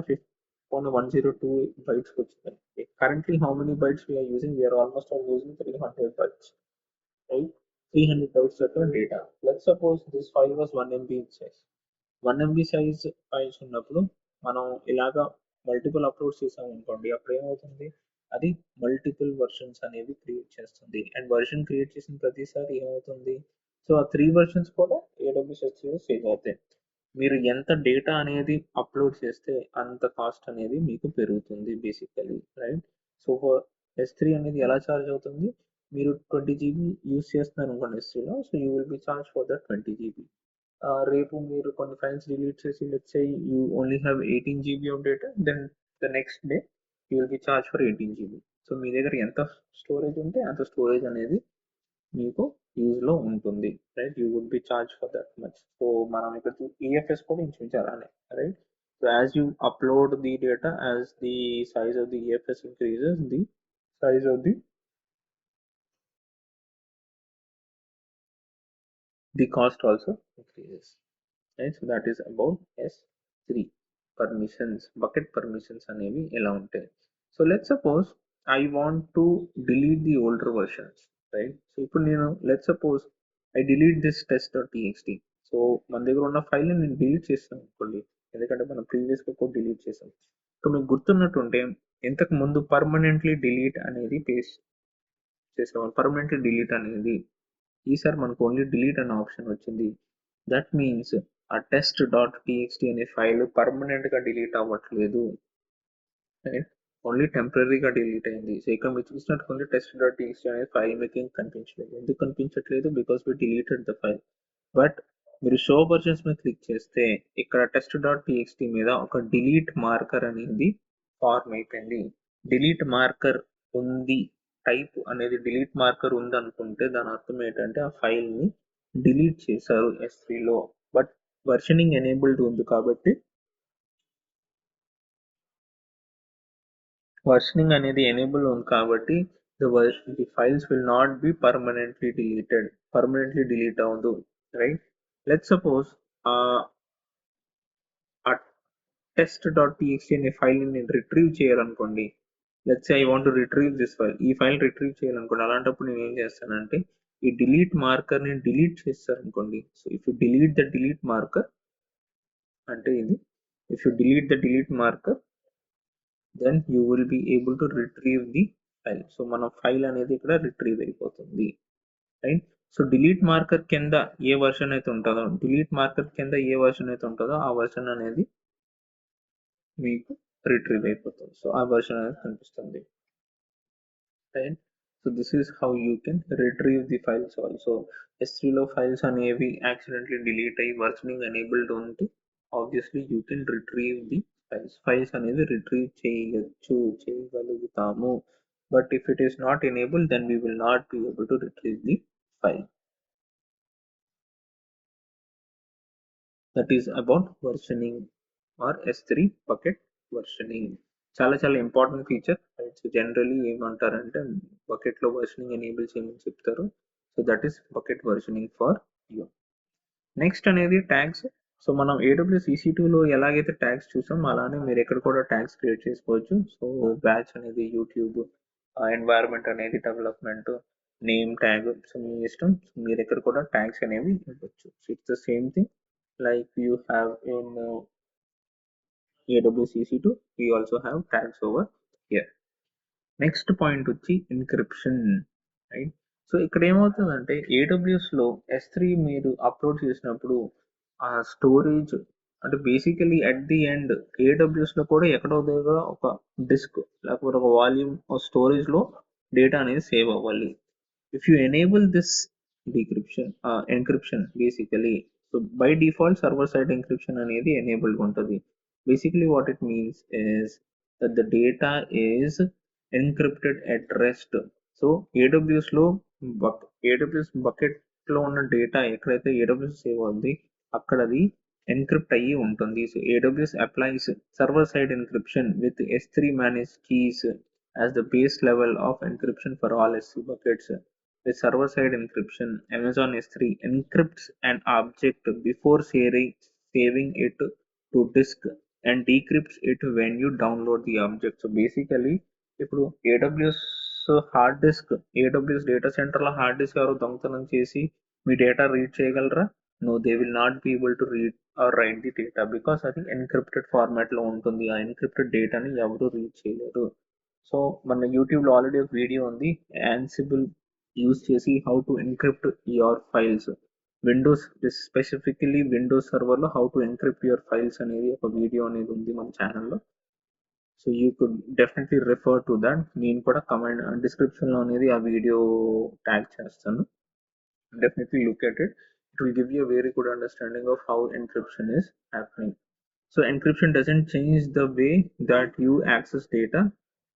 102 bytes వచ్చింది. Currently how many bytes we are using? We are almost all using 300 bytes, right? 300 bytes worth of data. Let's suppose this file was 1 MB in size. 1 MB size files ఉన్నప్పుడు మనం ఇలాగా multiple uploads చేసాం అనుకోండి, అప్పుడు ఏమవుతుంది, అది multiple versions అనేవి create చేస్తుంది. అండ్ వర్షన్ క్రియేట్ చేసిన ప్రతిసారి ఏమవుతుంది, సో ఆ 3 వర్షన్స్ కూడా AWS సేవ్ అవుతాయి. మీరు ఎంత డేటా అనేది అప్లోడ్ చేస్తే అంత కాస్ట్ అనేది మీకు పెరుగుతుంది basically, right? So for S3 అనేది ఎలా ఛార్జ్ అవుతుంది, మీరు 20 GB యూస్ చేస్తున్నారు అనుకోండి S3లో, so you will be charge for that 20 GB. రేపు మీరు కొన్ని ఫైల్స్ డిలీట్ చేసి let's say you only have 18 GB of data, then the next day you will be charge for 18 GB. So మీ దగ్గర ఎంత స్టోరేజ్ ఉంటే అంత స్టోరేజ్ అనేది మీకు యూజ్లో ఉంటుంది, right? You would be charge for that much. So మనం ఇక్కడ EFS కూడా ఇంచుమించు అలానే, right? So as you upload the data, as the size of the EFS increases, the size of the cost also increases, right? So that is about S3 permissions, bucket permissions అనేవి ఎలా ఉంటాయి. So let's suppose I want to delete the older versions, right? So ఇప్పుడు నేను let's suppose I delete this test.txt. So మన దగ్గర ఉన్న file నేను delete చేస్తాను అనుకోండి, ఎందుకంటే మనం ప్రీవియస్గా కూడా డిలీట్ చేసాం. సో మీకు గుర్తున్నట్టుంటే ఇంతకు ముందు పర్మనెంట్లీ డిలీట్ అనేది పేస్ట్ చేసాం. పర్మనెంట్లీ డిలీట్ అనేది ఈసారి మనకు ఓన్లీ డిలీట్ అనే ఆప్షన్ వచ్చింది. దట్ మీన్స్ ఆ test.txt అనే ఫైల్ పర్మనెంట్గా డిలీట్ అవ్వట్లేదు, ఓన్లీ టెంపరీగా డిలీట్ అయింది. సో ఇక్కడ మీరు చూసినట్టు test.txt అనే ఫైల్ మీకు కనిపించలేదు. ఎందుకు కనిపించట్లేదు? Because we deleted the file. But మీరు షో వర్షన్స్ మీద క్లిక్ చేస్తే ఇక్కడ test.txt మీద ఒక డిలీట్ మార్కర్ అనేది ఫార్మ్ అయిపోయింది. డిలీట్ మార్కర్ ఉంది, టైప్ అనేది డిలీట్ మార్కర్ ఉంది అనుకుంటే దాని అర్థం ఏంటంటే ఆ ఫైల్ని డిలీట్ చేశారు S3లో. బట్ వర్షనింగ్ ఎనేబుల్డ్ ఉంది కాబట్టి వర్షనింగ్ అనేది ఎనేబుల్ ఉంది కాబట్టి the files will not be permanently delete అవ్వదు, రైట్? లెట్స్ సపోజ్ ఆ test.txt అనే ఫైల్ని నేను రిట్రీవ్ చేయాలనుకోండి. Let's say I want to retrieve this file. ఈ ఫైల్ రిట్రీవ్ చేయాలనుకోండి. అలాంటప్పుడు నేను ఏం చేస్తానంటే ఈ డిలీట్ మార్కర్ ని డిలీట్ చేస్తారనుకోండి. So if you delete the delete marker అంటే ఇది, if you delete the delete marker then you will be able to retrieve the file. So మన ఫైల్ అనేది ఇక్కడ రిట్రీవ్ అయిపోతుంది, రైట్? సో డిలీట్ మార్కర్ కింద ఏ version అయితే ఉంటుందో, ఆ వర్షన్ అనేది మీకు రిట్రీవ్ అయిపోతుంది. సో ఆ వర్షన్ అనేది కనిపిస్తుంది, right? So this is how you can retrieve the files also. S3లో ఫైల్స్ అనేవి యాక్సిడెంట్లీ డిలీట్ అయ్యి వర్షనింగ్ ఎనేబుల్డ్ ఉంటే obviously you can retrieve the files అనేది రిట్రీవ్ చేయగలుగుతాము. But if it is not enabled then we will not be able to retrieve the file. That is about versioning or S3 bucket versioning. చాలా చాలా important feature. So generally ఏమంటారంటే బకెట్లో versioning enable చేయమని చెప్తారు. So that is bucket versioning for you. Next అనేది tags. So మనం AWS EC2లో ఎలాగైతే tags చూసాం అలానే మీరు ఎక్కడ కూడా ట్యాగ్స్ క్రియేట్ చేసుకోవచ్చు. సో బ్యాచ్ అనేది యూట్యూబ్, ఎన్వైరన్మెంట్ అనేది డెవలప్మెంట్, నేమ్ ట్యాగ్, సో మీ ఇష్టం. మీరు ఎక్కడ కూడా ట్యాగ్స్ అనేవి ఇవ్వచ్చు. So it's the same thing like you have in AWS EC2, we also have tags over here. Next point వచ్చి ఎన్క్రిప్షన్, రైట్? సో ఇక్కడ ఏమవుతుందంటే AWSలో S3 మీరు అప్లోడ్ చేసినప్పుడు ఆ స్టోరేజ్ అంటే బేసికలీ అట్ ది ఎండ్ AWSలో కూడా ఎక్కడో దగ్గర ఒక డిస్క్ లేకపోతే ఒక వాల్యూమ్ స్టోరేజ్లో డేటా అనేది సేవ్ అవ్వాలి. If you enable this encryption basically, so by default server side encryption అనేది enabled ఉంటుంది. Basically what it means is that the data is encrypted at rest. So AWS bucket లో ఉన్న data ఎక్కడైతే AWS save అవుతుంది అక్కడ అది encrypt అయ్యి ఉంటుంది. So AWS applies server side encryption with S3 managed keys as the base level of encryption for all S3 buckets. With server-side encryption, Amazon S3 encrypts an object before saving it to disk and decrypts it when you download the object. So basically, ఇప్పుడు AWS hard disk AWS data సెంటర్లో hard disk ఎవరో దొంగతనం చేసి మీ data read చేయగలరా? No, they will not be able to read or write the data because అది encrypted ఫార్మాట్లో ఉంటుంది. ఆ ఎన్క్రిప్టెడ్ డేటాని ఎవరు రీడ్ చేయలేరు. సో మన యూట్యూబ్లో ఆల్రెడీ ఒక వీడియో ఉంది, యాన్సిబుల్ యూస్ చేసి how to encrypt your files. Windows specifically Windows సర్వర్లో how to encrypt your files అనేది ఒక వీడియో అనేది ఉంది మన ఛానల్లో. So you could definitely refer to that. నేను కూడా కమెంట్ డిస్క్రిప్షన్లో అనేది ఆ వీడియో ట్యాగ్ చేస్తాను. Definitely look at it. It will give you a very good understanding of how encryption is happening. So encryption doesn't change the way that you access data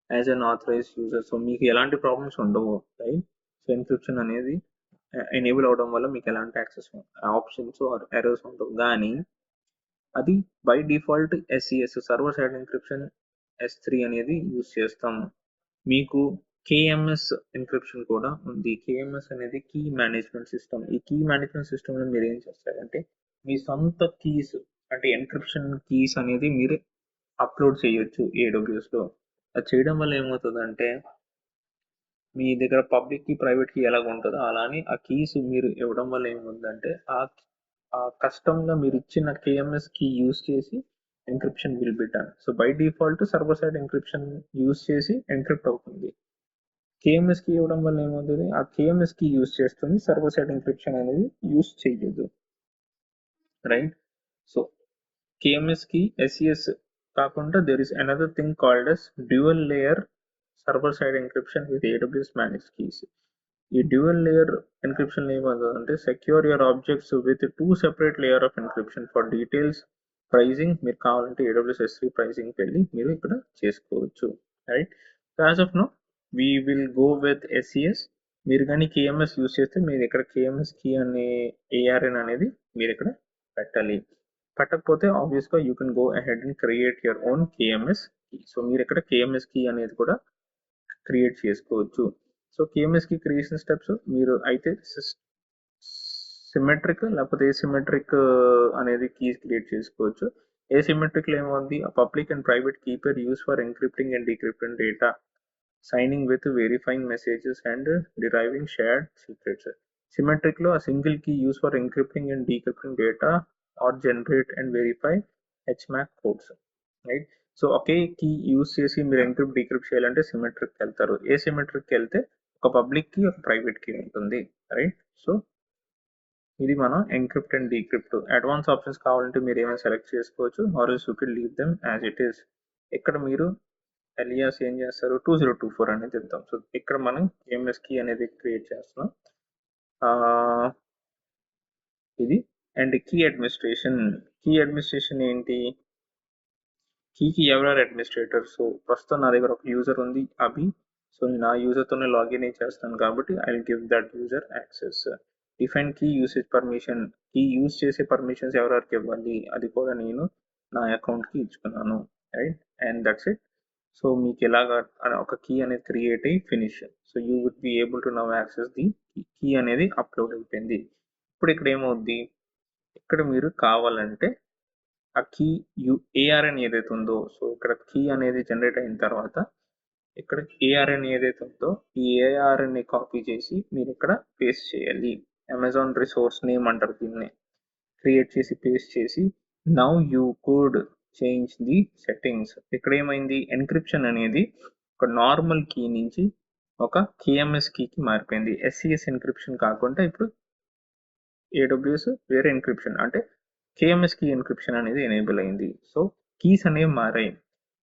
as an authorized user. So మీకు ఎలాంటి problems ఉండవు, right? So encryption అనేది enable అవడం వల్ల మీకు ఎలాంటి access options are errors ఉండవు. కానీ అది by default SES server side encryption S3 అనేది యూజ్ చేస్తాము. మీకు కేఎంఎస్ ఎన్క్రిప్షన్ కూడా ఉంది. కేఎంఎస్ అనేది కీ మేనేజ్మెంట్ సిస్టమ్. ఈ కీ మేనేజ్మెంట్ సిస్టంలో మీరు ఏం చేస్తారంటే మీ సొంత కీస్ అంటే ఎన్క్రిప్షన్ కీస్ అనేది మీరు అప్లోడ్ చేయొచ్చు ఏడబ్ల్యూఎస్లో. అది చేయడం వల్ల ఏమవుతుందంటే మీ దగ్గర పబ్లిక్ కీ ప్రైవేట్ కీ ఎలాగ ఉంటుందో అలానే ఆ కీస్ మీరు ఇవ్వడం వల్ల ఏముందంటే ఆ కస్టమ్గా మీరు ఇచ్చిన కేఎంఎస్ కీ యూస్ చేసి encryption will be done. So by default server side encryption use చేసి ఎన్క్రిప్ట్ అవుతుంది. కేఎంఎస్ కీ ఇవ్వడం వల్ల ఏమవుతుంది, ఆ కేఎంఎస్ కీ యూస్ చేస్తుంది, సర్వర్ సైడ్ ఎన్క్రిప్షన్ అనేది యూస్ చేయదు, రైట్? సో కేఎంఎస్ కి ఎస్ఈఎస్ కాకుండా there is another thing called as dual layer server side encryption with AWS manage keys. ఈ డ్యూయల్ లేయర్ ఎన్క్రిప్షన్ ఏమవుతుందంటే secure your objects with 2 separate layer of encryption for details. Pricing మీరు కావాలంటే AWS S3 ప్రైజింగ్కి వెళ్ళి మీరు ఇక్కడ చేసుకోవచ్చు, right? As of now we will go with SES. మీరు కానీ కేఎంఎస్ యూస్ చేస్తే మీరు ఇక్కడ కేఎంఎస్ కీ అనే ARN అనేది మీరు ఇక్కడ పెట్టాలి. పెట్టకపోతే ఆబ్వియస్గా you can go ahead and create your own KMS key. So మీరు ఇక్కడ కేఎంఎస్ కీ అనేది కూడా క్రియేట్ చేసుకోవచ్చు. So KMS key creation steps మీరు అయితే సిమెట్రిక్ లేకపోతే ఏసిమెట్రిక్ అనేది కీస్ క్రియేట్ చేసుకోవచ్చు. ఏసిమెట్రిక్లో ఏముంది, public and private key pair use for encrypting and decrypting data, signing with verifying messages and deriving shared secrets. Symmetric లో a single key used for encrypting and decrypting data or generate and verify HMAC codes, right? So ఒకే key use చేసి మీరు encrypt decrypt చేయాలంటే symmetric వెళ్తారు. ఏ symmetric వెళ్తే ఒక public key ఒక private key ఉంటుంది, రైట్? సో ఇది మనం encrypt and decrypt. Advance options కావాలంటే మీరు ఏమైనా సెలెక్ట్ చేసుకోవచ్చు, or else you can leave them as it is. ఇక్కడ మీరు ఎలియాస్ ఏం చేస్తారు 2024 అనేది ఇద్దాం. సో ఇక్కడ మనం కేఎంఎస్ కీ అనేది క్రియేట్ చేస్తున్నాం. ఇది and key administration. Key administration ఏంటి, కీకి ఎవరెవరు అడ్మినిస్ట్రేటర్? సో ప్రస్తుతం నా దగ్గర ఒక యూజర్ ఉంది అభి. సో నేను ఆ యూజర్తోనే లాగిన్ చేస్తాను కాబట్టి I will give that user access. Define key usage permission. Key use చేసే పర్మిషన్స్ ఎవరెవరికి ఇవ్వాలి అది కూడా నేను నా అకౌంట్కి ఇచ్చుకున్నాను, right? And that's it. So మీకు ఎలాగ ఒక కీ అనేది క్రియేట్ అయ్యి finish. So you would be able to now access the key అనేది అప్లోడ్ అయిపోయింది. ఇప్పుడు ఇక్కడ ఏమవుద్ది, ఇక్కడ మీరు కావాలంటే ఆ కీ ARN ఏదైతే ఉందో, సో ఇక్కడ కీ అనేది జనరేట్ అయిన తర్వాత ఇక్కడ ARN ఏదైతే ఉందో ఈ ARN ని కాపీ చేసి మీరు ఇక్కడ పేస్ట్ చేయాలి. అమెజాన్ రిసోర్స్ నేమ్ అంటారు దీన్ని. క్రియేట్ చేసి పేస్ట్ చేసి now you could change the settings. ఇక్కడ ఏమైంది, ఎన్క్రిప్షన్ అనేది ఒక నార్మల్ కీ నుంచి ఒక కేఎంఎస్ కీకి మారిపోయింది. SES ఎన్క్రిప్షన్ కాకుండా ఇప్పుడు AWS వేరే ఎన్క్రిప్షన్ అంటే కేఎంఎస్ కీ ఎన్క్రిప్షన్ అనేది ఎనేబుల్ అయింది. సో కీస్ అనేవి మారాయి.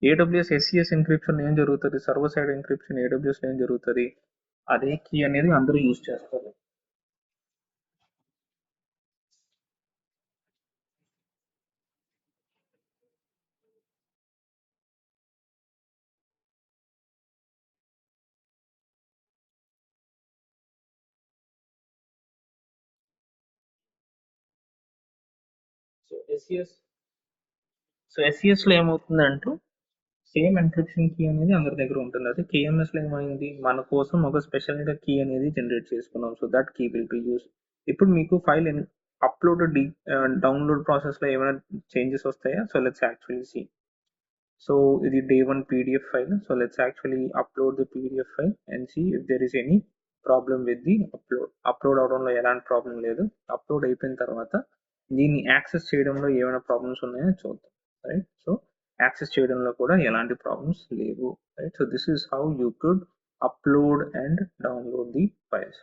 AWS SES ఎన్క్రిప్షన్ ఏం జరుగుతుంది, సర్వర్ సైడ్ ఎన్క్రిప్షన్ AWS ఏం జరుగుతుంది, అదే కీ అనేది అందరూ యూజ్ చేస్తారు. సో SES లో ఏమవుతుందంటే సేమ్ ఎన్క్రిప్షన్ కీ అనేది అందరి దగ్గర ఉంటుంది. అది కేఎంఎస్లో ఏమైంది, మన కోసం ఒక స్పెషల్గా కీ అనేది జనరేట్ చేసుకున్నాం. So that key will be use. ఇప్పుడు మీకు ఫైల్ అప్లోడ్ డౌన్లోడ్ ప్రాసెస్లో ఏమైనా చేంజెస్ వస్తాయా? So let's actually see. So ఇది day 1 PDF file. So let's actually upload the PDF file and see if there is any problem with the upload. Upload అవడంలో ఎలాంటి problem లేదు. Upload అయిపోయిన తర్వాత దీన్ని యాక్సెస్ చేయడంలో ఏమైనా ప్రాబ్లమ్స్ ఉన్నాయో చూద్దాం, రైట్? సో యాక్సెస్ చేయడంలో కూడా ఎలాంటి ప్రాబ్లమ్స్ లేవు, రైట్? So this is how you could upload and download the files.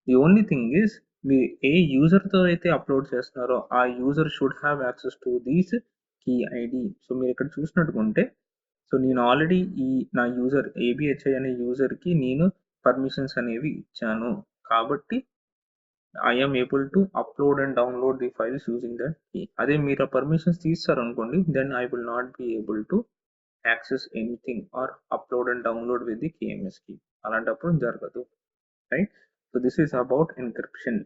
The only thing is, మీరు ఏ యూజర్తో అయితే అప్లోడ్ చేస్తున్నారో ఆ user should have access to these key ID. So మీరు ఇక్కడ చూసినట్టుకుంటే, సో నేను ఆల్రెడీ నా యూజర్ ఏబిహెచ్ఐ అనే యూజర్కి నేను పర్మిషన్స్ అనేవి ఇచ్చాను, కాబట్టి I'm able to upload and download the files using that key. అదే మీరు ఆ పర్మిషన్స్ తీస్తారనుకోండి, then I will not be able to access anything or upload and download with the KMS key. అలాంటప్పుడు జరగదు, right? So this is about encryption.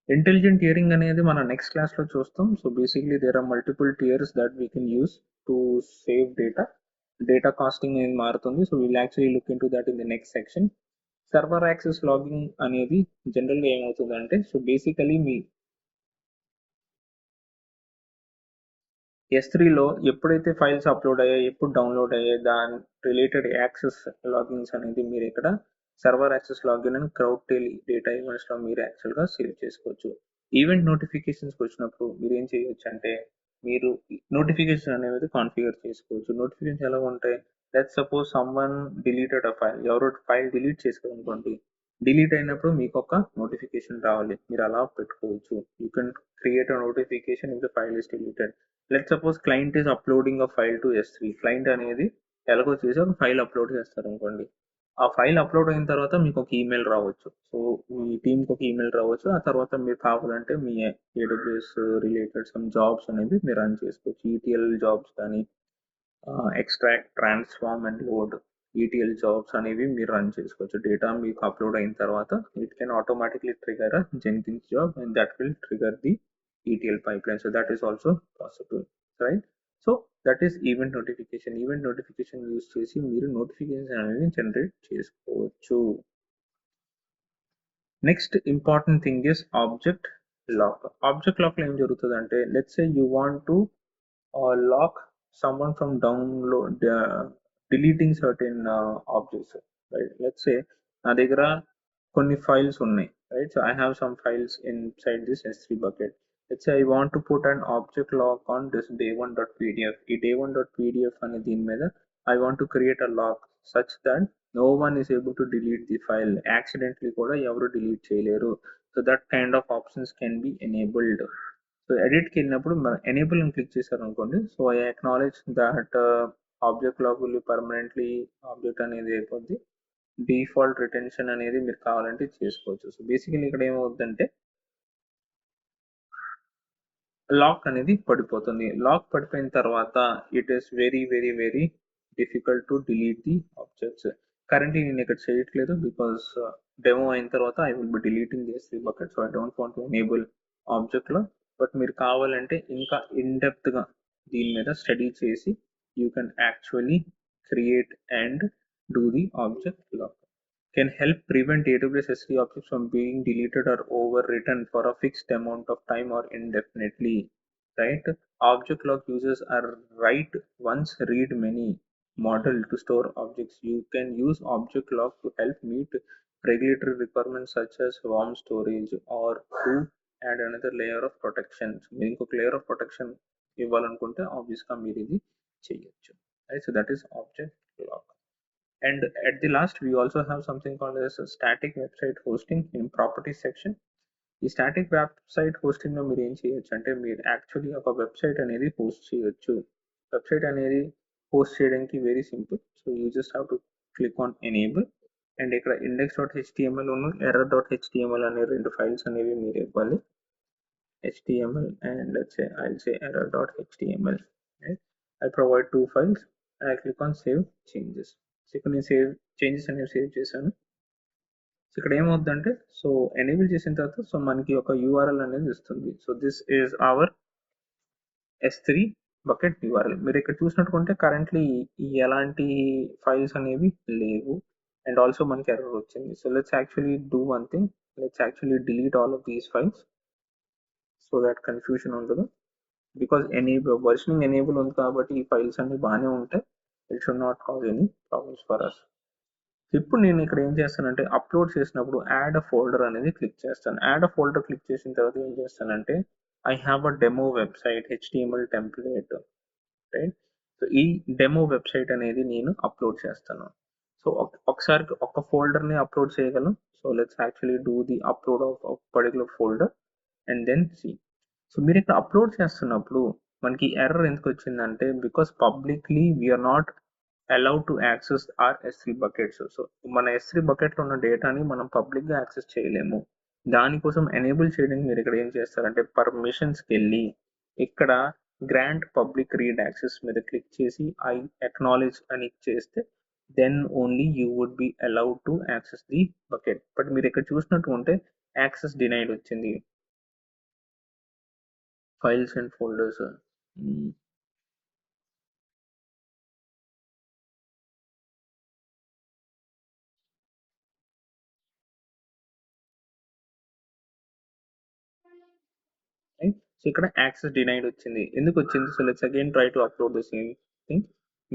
Intelligent tiering అనేది మన next క్లాస్లో చూస్తాం. So basically there are multiple tiers that we can use to save data costing అనేది మారుతుంది. So will actually look into that in the next section. Server access logging అనేది జనరల్గా ఏమవుతుందంటే, so basically మీ S3లో ఎప్పుడైతే files upload అయ్యాయి, ఎప్పుడు download అయ్యాయి, దాని రిలేటెడ్ యాక్సెస్ లాగిన్స్ అనేది మీరు ఇక్కడ server access login and CloudTrail data ఈవెంట్స్లో మీరు యాక్చువల్గా సేవ్ చేసుకోవచ్చు. ఈవెంట్ నోటిఫికేషన్స్కి వచ్చినప్పుడు మీరు ఏం చేయొచ్చు అంటే, మీరు నోటిఫికేషన్ అనేది కాన్ఫిగర్ చేసుకోవచ్చు. నోటిఫికేషన్స్ ఎలా ఉంటాయి? Let's suppose someone deleted a file, ఎవరో ఫైల్ డిలీట్ చేసుకోవాలనుకోండి. డిలీట్ అయినప్పుడు మీకు ఒక నోటిఫికేషన్ రావాలి, మీరు అలా పెట్టుకోవచ్చు. You can create a notification if the file is deleted. Let suppose client is uploading a file to S3. Client అనేది ఎలాగో చేసి ఒక ఫైల్ అప్లోడ్ చేస్తారు అనుకోండి. ఆ ఫైల్ అప్లోడ్ అయిన తర్వాత మీకు ఒక ఈమెయిల్ రావచ్చు. సో మీ టీంకి ఒక ఈమెయిల్ రావచ్చు. ఆ తర్వాత మీరు కావాలంటే మీ AWS రిలేటెడ్ సమ్ జాబ్స్ అనేవి మీరు రన్ చేసుకోవచ్చు. ETL జాబ్స్ కానీ, extract, transform and load, ETL jobs అనేవి మీరు రన్ చేసుకోవచ్చు. డేటా మీకు అప్లోడ్ అయిన తర్వాత it can automatically trigger a Jenkins job and that will trigger the ETL pipeline. So that is also possible, right? So that is event notification. Event notification use చేసి మీరు notification అనేది generate చేసుకోవచ్చు. Next important thing is object lock. Object lock లో ఏం జరుగుతుంది అంటే, let's say you want to lock someone from download deleting certain objects, right? Let's say నా దగ్గర కొన్ని ఫైల్స్ ఉన్నాయి, right? So I have some files inside this S3 bucket. Let's say I want to put an object lock on this day1.pdf. ఈ day1.pdf అనే దీని మీద I want to create a lock such that no one is able to delete the file. Accidentally కూడా ఎవరు delete చేయలేరు. So that kind of options can be enabled. సో ఎడిట్కి వెళ్ళినప్పుడు ఎనేబుల్ అని క్లిక్ చేశారు అనుకోండి. So I acknowledge that object lock will permanently object అనేది అయిపోద్ది. డిఫాల్ట్ రిటెన్షన్ అనేది మీరు కావాలంటే చేసుకోవచ్చు. సో బేసికలీ ఇక్కడ ఏమవుతుందంటే, లాక్ అనేది పడిపోతుంది. లాక్ పడిపోయిన తర్వాత it is very very very difficult to delete the objects. Currently నేను ఇక్కడ చేయట్లేదు బికాస్ డెమో అయిన తర్వాత I will be deleting this three bucket. So I don't want to enable object లో. బట్ మీరు కావాలంటే ఇంకా ఇన్ డెప్త్ గా దీని మీద స్టడీ చేసి you can actually create and do the object lock. Can help prevent AWS S3 objects from being deleted or overwritten for a fixed amount of time or indefinitely, right? Object lock uses a write once, read many model to store objects. You can use object lock to help meet regulatory requirements such as warm storage or to add another layer of protection. So మీరు ఇంకొక layer of protection ఇవ్వాలనుకుంటే obvious గా మీరు ఇది చేయొచ్చు, right? So that is object lock. And at the last, we also have something called as a static website hosting in properties section. ఈ static website hosting లో మీరు ఏం చేయొచ్చు అంటే, మీరు యాక్చువల్లీ ఒక వెబ్సైట్ అనేది హోస్ట్ చేయొచ్చు. వెబ్సైట్ అనేది హోస్ట్ చేయడానికి very simple. So you just have to click on enable and ఇక్కడ index.html error.html అనే రెండు ఫైల్స్ అనేవి మీరు ఇవ్వాలి. HTML and let's say I'll say error.html, right? I provide two files and I click on save changes. So ఇక్కడ నేను changes అనేవి save చేశాను. సో ఇక్కడ ఏమవుతుందంటే, సో ఎనేబుల్ చేసిన తర్వాత సో మనకి ఒక URL అనేది ఇస్తుంది. So this is our S3 bucket URL మీరు ఇక్కడ చూసినట్టుకుంటే కరెంట్లీ ఎలాంటి ఫైల్స్ అనేవి లేవు అండ్ ఆల్సో మనకి ఎర్రర్ వచ్చింది. So let's actually do one thing, let's actually delete all of these files so that confusion ఉండదు. బికాస్ వర్షనింగ్ ఎనేబుల్ ఉంది కాబట్టి ఈ ఫైల్స్ అన్ని బాగానే ఉంటాయి. It should not cause any problems for us. ఇప్పుడు నేను ఇక్కడ ఏం చేస్తానంటే అప్లోడ్ చేసినప్పుడు యాడ్ అ ఫోల్డర్ అనేది క్లిక్ చేస్తాను. యాడ్ అ ఫోల్డర్ క్లిక్ చేసిన తర్వాత ఏం చేస్తానంటే I have a demo website HTML template, right. So ఈ డెమో వెబ్సైట్ అనేది నేను అప్లోడ్ చేస్తాను. సో ఒకసారి ఒక ఫోల్డర్ని అప్లోడ్ చేయగలను. So let's actually do the upload of particular folder and then see. So మీరు ఇక్కడ అప్లోడ్ చేస్తున్నప్పుడు మనకి ఎర్రర్ ఎందుకు వచ్చిందంటే because publicly we're not allowed to access our S3 buckets. So మన S3 బకెట్లో ఉన్న డేటాని మనం పబ్లిక్గా యాక్సెస్ చేయలేము. దానికోసం ఎనేబుల్ చేయడానికి మీరు ఇక్కడ ఏం చేస్తారంటే పర్మిషన్స్కి వెళ్ళి ఇక్కడ గ్రాంట్ పబ్లిక్ రీడ్ యాక్సెస్ మీద క్లిక్ చేసి ఐ అక్నాలెడ్జ్ అని చేస్తే then only you would be allowed to access the bucket. But మీరు ఇక్కడ చూసినట్టు ఉంటే యాక్సెస్ డినైడ్ వచ్చింది. Files and folders right. So ఇక్కడ యాక్సెస్ డినైడ్ వచ్చింది. ఎందుకు వచ్చింది? So let's again try to upload the same thing.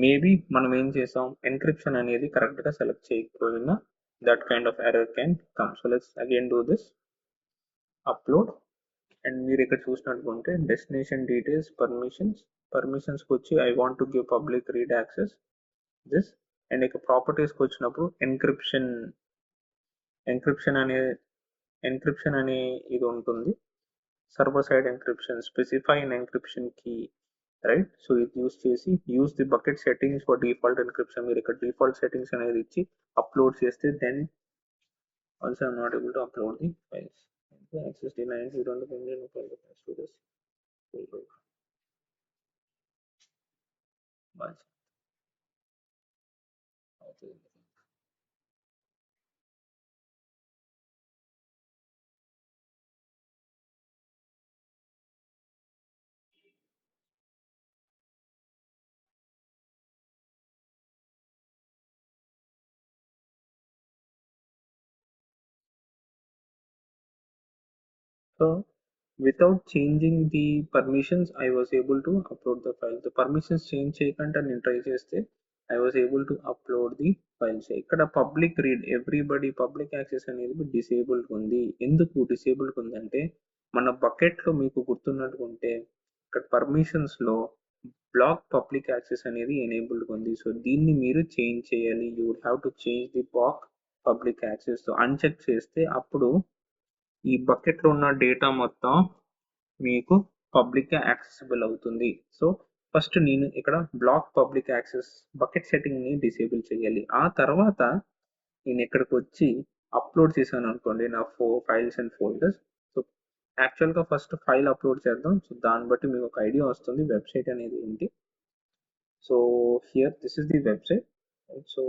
Maybe మనం ఏం చేసాం ఎన్క్రిప్షన్ అనేది కరెక్ట్ గా సెలెక్ట్ చేయకపోయినా that kind of error can come. So let's again do this upload and మీరు ఇక్కడ చూసినట్టుకుంటే డెస్టినేషన్ డీటెయిల్స్ పర్మిషన్స్కి వచ్చి I want to give public read access this. And ఇక ప్రాపర్టీస్కి వచ్చినప్పుడు ఎన్క్రిప్షన్ అనే ఇది ఉంటుంది. Server side encryption, specify an encryption key, right. So ఇది యూస్ చేసి use the bucket settings for default encryption మీరు ఇక్కడ డిఫాల్ట్ సెట్టింగ్స్ అనేది ఇచ్చి అప్లోడ్ చేస్తే then also I'm not able to upload the files. Access denied, you don't to this so without changing the permissions I was able to upload the file. The permissions change చేయకుండా నేను try చేస్తే I was able to upload the files. ఇక్కడ public read everybody public access అనేది disabled ఉంది. ఎందుకు disabled ఉందంటే మన బకెట్లో మీకు గుర్తున్నట్టుకుంటే ఇక్కడ పర్మిషన్స్లో బ్లాక్ పబ్లిక్ యాక్సెస్ అనేది ఎనేబుల్డ్ ఉంది. సో దీన్ని మీరు చేంజ్ చేయాలి. You would have to change the block public access. So uncheck చేస్తే అప్పుడు ఈ బకెట్లో ఉన్న డేటా మొత్తం మీకు పబ్లిక్గా యాక్సెసిబుల్ అవుతుంది. సో ఫస్ట్ నేను ఇక్కడ బ్లాక్ పబ్లిక్ యాక్సెస్ బకెట్ సెట్టింగ్ని డిసేబుల్ చేయాలి. ఆ తర్వాత నేను ఇక్కడికి వచ్చి అప్లోడ్ చేశాను అనుకోండి నా ఫైల్స్ అండ్ ఫోల్డర్స్. సో యాక్చువల్గా ఫస్ట్ ఫైల్ అప్లోడ్ చేద్దాం. సో దాన్ని బట్టి మీకు ఒక ఐడియా వస్తుంది వెబ్సైట్ అనేది ఏంటి. So here this is the website. So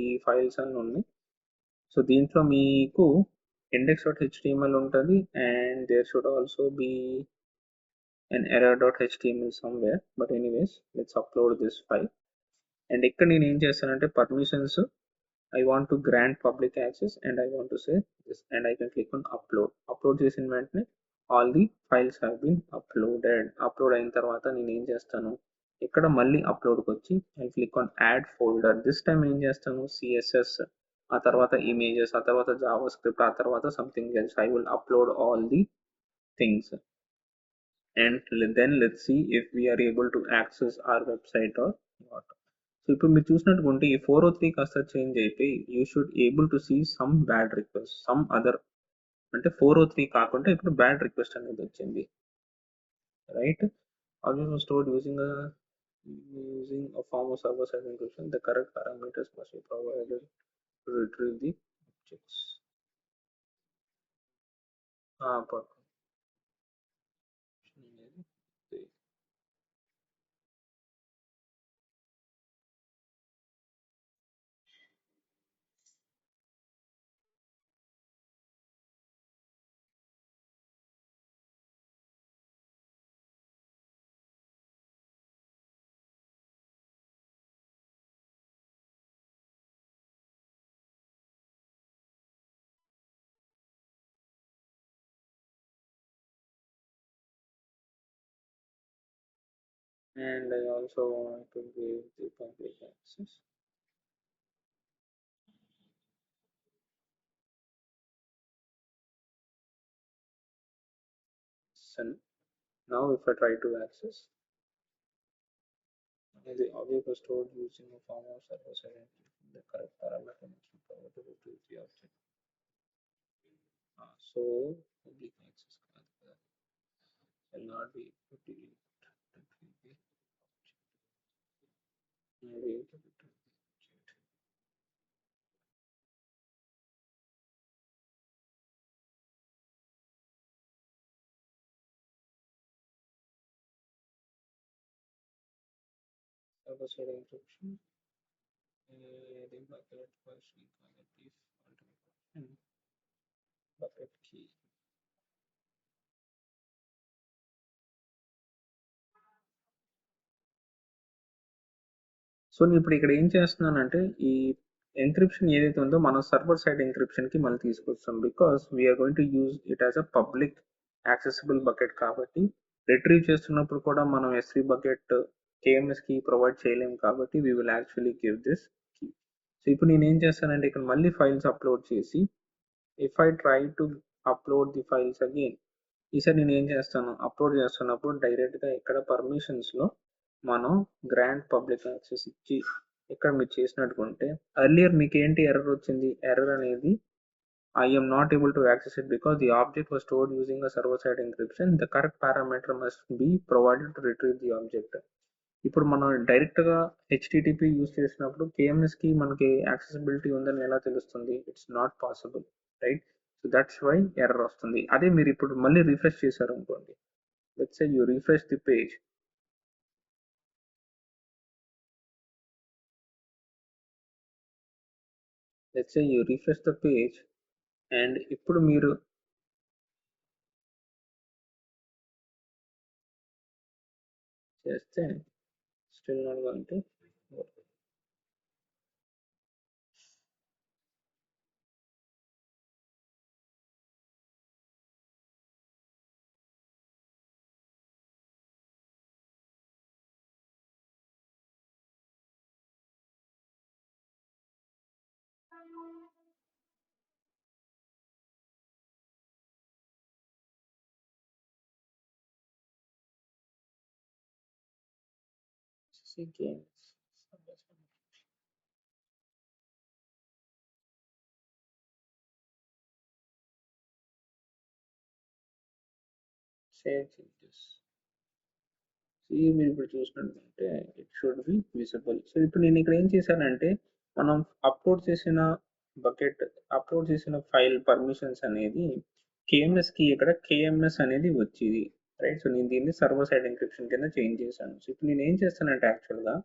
ఈ ఫైల్స్ అన్నీ ఉన్నాయి. సో దీంట్లో మీకు index.html ఉంటుంది and there should also be an error.html somewhere, but anyways let's upload this file. And ఇక్కడ నేను ఏం చేస్తానంటే permissions I want to grant public access and I want to say this and I can click on upload చేసిన వెంటనే all the files have been upload అయిన తర్వాత నేను ఏం చేస్తాను ఇక్కడ మళ్ళీ అప్లోడ్కి వచ్చి I click on add folder. this time ఏం చేస్తాను CSS, ఆ తర్వాత ఇమేజెస్, ఆ తర్వాత జావా స్క్రిప్ట్, ఆ తర్వాత something else. I will upload all the things and then let's see if we are able to access our website or not. So ఇప్పుడు మీరు చూసినట్టుకుంటే ఈ 403 కాస్త చేంజ్ అయిపోయి you should able to see some bad request some other, అంటే 403 కాకుండా ఇప్పుడు bad request అనేది వచ్చింది, right. Also stored using a form of server side encryption, the correct parameters must be provided to retrieve the objects. and I also want to give the public access. So now if I try to access, the object was stored using a form of server-side encryption. The correct parameter must be provided to retrieve the object. So public access will not be able to delete the object. Server-side encryption. The bucket version connective ultimate bucket key. So నేను ఇప్పుడు ఇక్కడ ఏం చేస్తున్నానంటే ఈ encryption ఏదైతే ఉందో మనం server side encryption కి మళ్ళీ తీసుకొస్తాం because we're going to use it as a public accessible bucket కాబట్టి రిట్రీవ్ చేస్తున్నప్పుడు కూడా మనం S3 బకెట్ KMS కి ప్రొవైడ్ చేయలేం కాబట్టి we will actually give this key. So ఇప్పుడు నేను ఏం చేస్తానంటే ఇక్కడ మళ్ళీ ఫైల్స్ అప్లోడ్ చేసి if I try to upload the files again ఈసారి నేను ఏం చేస్తాను అప్లోడ్ చేస్తున్నప్పుడు డైరెక్ట్గా ఇక్కడ పర్మిషన్స్లో మనం గ్రాంట్ పబ్లిక్ యాక్సెస్ ఇచ్చి ఇక్కడ మీరు చేసినట్టుకుంటే ఎర్లియర్ మీకు ఏంటి ఎర్రర్ వచ్చింది ఎర్రర్ అనేది I am not able to access it because the object was stored using a server-side encryption. The correct parameter must be provided to retrieve the object. ఇప్పుడు మనం డైరెక్ట్గా హెచ్టిటిపి యూజ్ చేసినప్పుడు కేఎంఎస్కి మనకి accessibility ఉందని ఎలా తెలుస్తుంది it's not possible right so that's why error వస్తుంది అదే మీరు ఇప్పుడు మళ్ళీ రిఫ్రెష్ చేశారు అనుకోండి let's say you refresh the page let's say you refresh the page and ఇప్పుడు మీరు చేస్తే still not going to work. See games. Save changes. See మీరు ఇప్పుడు చూసినట్టుంటే it should be visible so ఇప్పుడు నేను ఇక్కడ ఏం చేశానంటే మనం అప్లోడ్ చేసిన బకెట్ అప్లోడ్ చేసిన ఫైల్ పర్మిషన్స్ అనేది కేఎంఎస్ కి ఇక్కడ కేఎంఎస్ అనేది వచ్చింది రైట్ సో నేను దీన్ని సర్వర్ సైడ్ ఎన్క్రిప్షన్ కింద చేంజ్ చేశాను సో ఇప్పుడు నేను ఏం చేస్తానంటే యాక్చువల్గా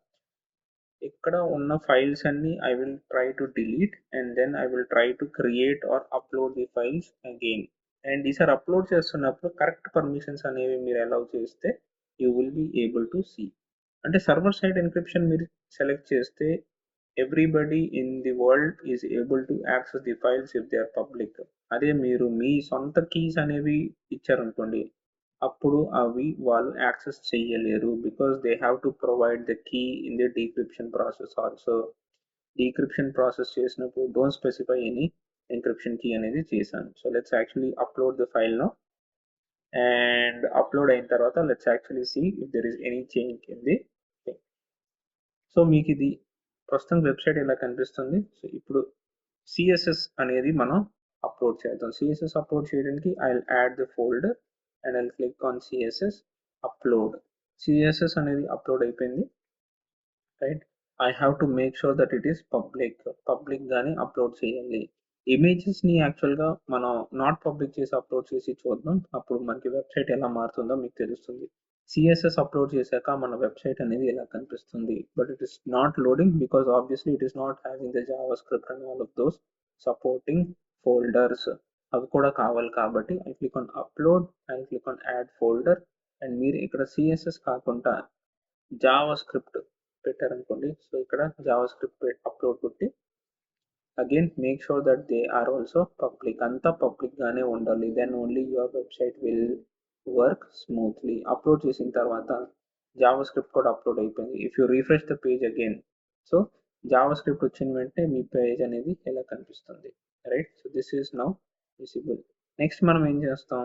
ఇక్కడ ఉన్న ఫైల్స్ అన్ని I will try to delete and then I will try to create or upload the files again and ఈసారి అప్లోడ్ చేస్తున్నప్పుడు కరెక్ట్ పర్మిషన్స్ అనేవి మీరు అలౌ చేస్తే you will be able to see అంటే సర్వర్ సైడ్ ఎన్క్రిప్షన్ మీరు select చేస్తే everybody in the world is able to access the files if they are public అదే మీరు మీ సొంత కీస్ అనేవి ఇచ్చారనుకోండి అప్పుడు అవి వాళ్ళు యాక్సెస్ చేయలేరు because they have to provide the key in the decryption process also decryption process చేసినప్పుడు don't specify any encryption key అనేది చేశాను so let's actually upload the file no and upload అయిన తర్వాత let's actually see if there is any change in the thing so మీకు ఇది ప్రస్తుతం website ఇలా కనిపిస్తుంది సో ఇప్పుడు సిఎస్ఎస్ అనేది మనం అప్లోడ్ చేద్దాం సిఎస్ఎస్ అప్లోడ్ చేయడానికి I will add the folder and I click on CSS upload CSS అనేది అప్లోడ్ అయిపోయింది right I have to make sure that it is public గానే అప్లోడ్ చేయాలి ఇమేజెస్ ని యాక్చువల్ గా మనం నాట్ పబ్లిక్ చేసి అప్లోడ్ చేసి చూద్దాం అప్పుడు మనకి వెబ్సైట్ ఎలా మారుతుందో మీకు తెలుస్తుంది సిఎస్ఎస్ అప్లోడ్ చేశాక మన వెబ్సైట్ అనేది ఎలా కనిపిస్తుంది but it is not loading because obviously it is not having the JavaScript and all of those supporting folders అవి కూడా కావాలి కాబట్టి I click on upload I click on add folder and మీరు ఇక్కడ CSS కాకుండా JavaScript పెట్టారనుకోండి so ఇక్కడ JavaScript upload కొట్టి again make sure that they are also public అంతా పబ్లిక్ గానే ఉండాలి then only your website will work smoothly upload చేసిన తర్వాత జావాస్క్రిప్ట్ కూడా అప్లోడ్ అయిపోయింది. If you refresh the page again, so JavaScript వచ్చిన వెంటనే మీ పేజ్ అనేది ఎలా కనిపిస్తుంది, right? So this is now visible. Next మనం ఏం చేస్తాం,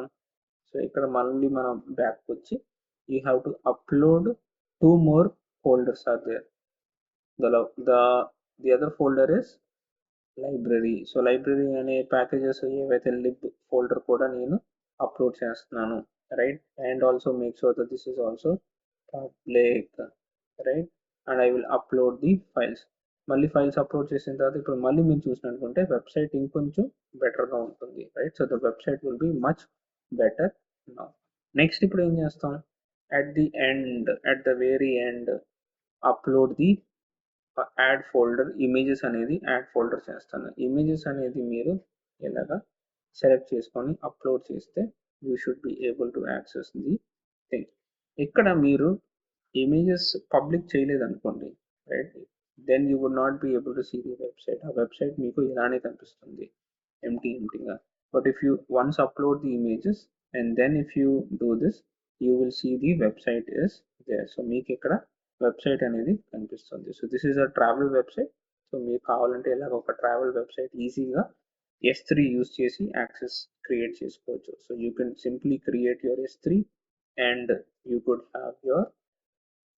సో ఇక్కడ మళ్ళీ మనం బ్యాక్ వచ్చి you have to upload 2 more folders are there. The other folder is library. So library అనే ప్యాకేజెస్ ఏవైతే లిబ్ ఫోల్డర్ కూడా నేను అప్లోడ్ చేస్తున్నాను, right? And also make sure that this is also public, right? And I will upload the files. మళ్ళీ files upload చేసిన తర్వాత ఇప్పుడు మళ్ళీ మీరు చూసినట్టుకుంటే వెబ్సైట్ ఇంకొంచెం బెటర్గా ఉంటుంది, right? So the website will be much better now. Next ఇప్పుడు ఏం చేస్తాం, at the very end upload the add folder. Images అనేది యాడ్ ఫోల్డర్ చేస్తాను. ఇమేజెస్ అనేది మీరు ఇలాగా సెలెక్ట్ చేసుకొని అప్లోడ్ చేస్తే you should be able to access the thing. ఇక్కడ మీరు ఇమేజెస్ పబ్లిక్ చేయలేదు అనుకోండి, right? Then you would not be able to see the website. ఆ వెబ్సైట్ మీకు ఇలానే కనిపిస్తుంది, ఎంటీగా. But if you once upload the images and then if you do this, you will see the website is there. So మీకు ఇక్కడ website అనేది కనిపిస్తుంది. So this is a travel website. So మీకు కావాలంటే ఇలాగ ఒక ట్రావెల్ వెబ్సైట్ ఈజీగా S3 use చేసి యాక్సెస్ క్రియేట్ చేసుకోవచ్చు. So you can simply create your S3 and you could have your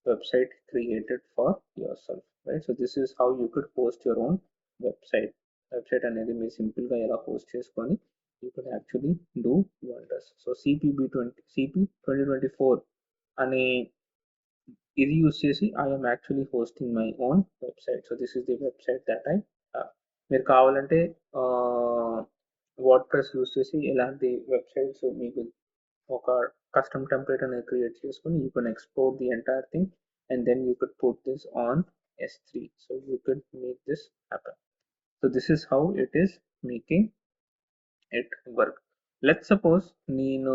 website created for yourself, right? So this is how you could host your own website అనేది మీరు simple గా ఎలా host చేసుకొని you could actually do wonders. So CP2024 అనే ఇది use చేసి I am actually hosting my own website. So this is the website that I have. మీరు కావాలంటే వర్డ్ ప్రెస్ యూస్ చేసి ఎలాంటి వెబ్సైట్స్ మీకు ఒక custom template అనేది క్రియేట్ చేసుకొని you can export the entire thing and then you could put this on S3. So you could make this happen. So this is how it is making it work. Let's suppose నేను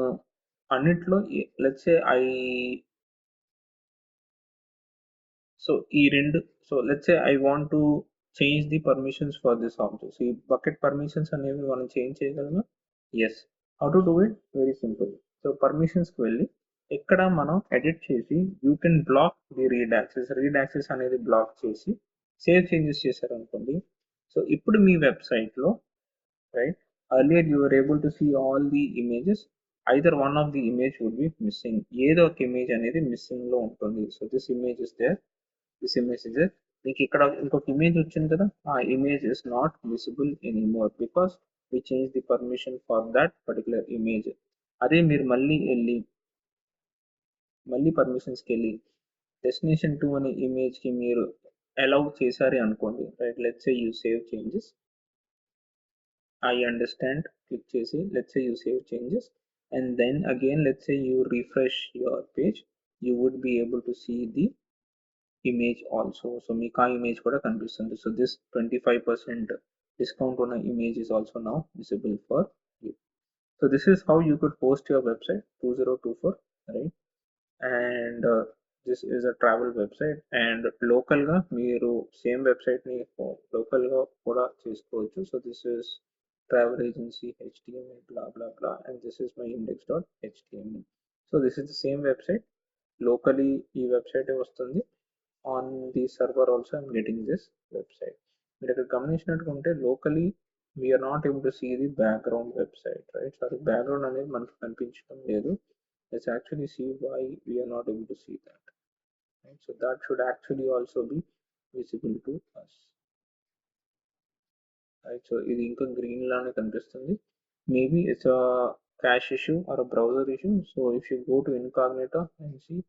అన్నిట్లో let's say let's say I want to change the permissions for this object. So ఈ bucket permissions అనేవి మనం change చేయగలమా? Yes. How to do it? Very simple. So పర్మిషన్స్కి వెళ్ళి ఇక్కడ మనం ఎడిట్ చేసి you can block the read access అనేది బ్లాక్ చేసి సేవ్ చేంజెస్ చేశారనుకోండి. సో ఇప్పుడు మీ వెబ్సైట్లో, right, earlier you were able to see all the images, either one of the image would be missing. ఏదో ఒక ఇమేజ్ అనేది మిస్సింగ్ లో ఉంటుంది. So this image is there, this image is there. మీకు ఇక్కడ ఇంకొక ఇమేజ్ వచ్చింది కదా, ఆ image is not visible anymore because we change the permission for that particular image. అదే మీరు మళ్ళీ పర్మిషన్స్కి వెళ్ళి డెస్టినేషన్ 2 అనే ఇమేజ్కి మీరు అలౌ చేశారే అనుకోండి, right? Let's say you save changes, I understand, click చేసి let's say you save changes and then again let's say you refresh your page, you would be able to see the image also. So మీకు ఆ image కూడా కనిపిస్తుంది. So this 25% discount on an image is also now visible for you. So this is how you could host your website 2024, right? And this is a travel website and local గా మీరు same website ని local గా కూడా చేసుకోవచ్చు. So this is travel agency HTML blah blah blah and this is my index.html. So this is the same website. Locally ఈ website వస్తుంది. On the server also I'm getting this website. మీరు ఇక్కడ గమనించినట్టుకుంటే locally we are not able to see the background website, right? So background అనేది మనకి కనిపించడం లేదు. Let's actually see why we are not able to see that, right? So that should actually also be visible to us, right? So ఇది ఇంకా green లానే కనిపిస్తుంది. Maybe it's a cache issue or a browser issue. So if you go to incognito and see,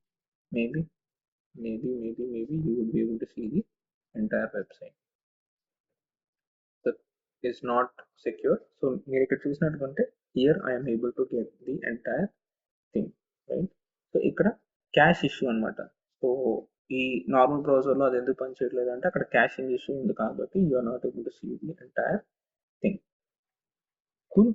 maybe you will be able to see the entire website. That is not secure. So మీరు ఇక్కడ చూసినట్టుకుంటే here I am able to get the entire thing, right? So ఇక్కడ cash issue అనమాట. So ఈ normal బ్రౌజర్లో అది ఎందుకు పనిచేయట్లేదు అంటే అక్కడ క్యాషింగ్ ఇష్యూ ఉంది కాబట్టి you are not able to see the entire thing. Cool.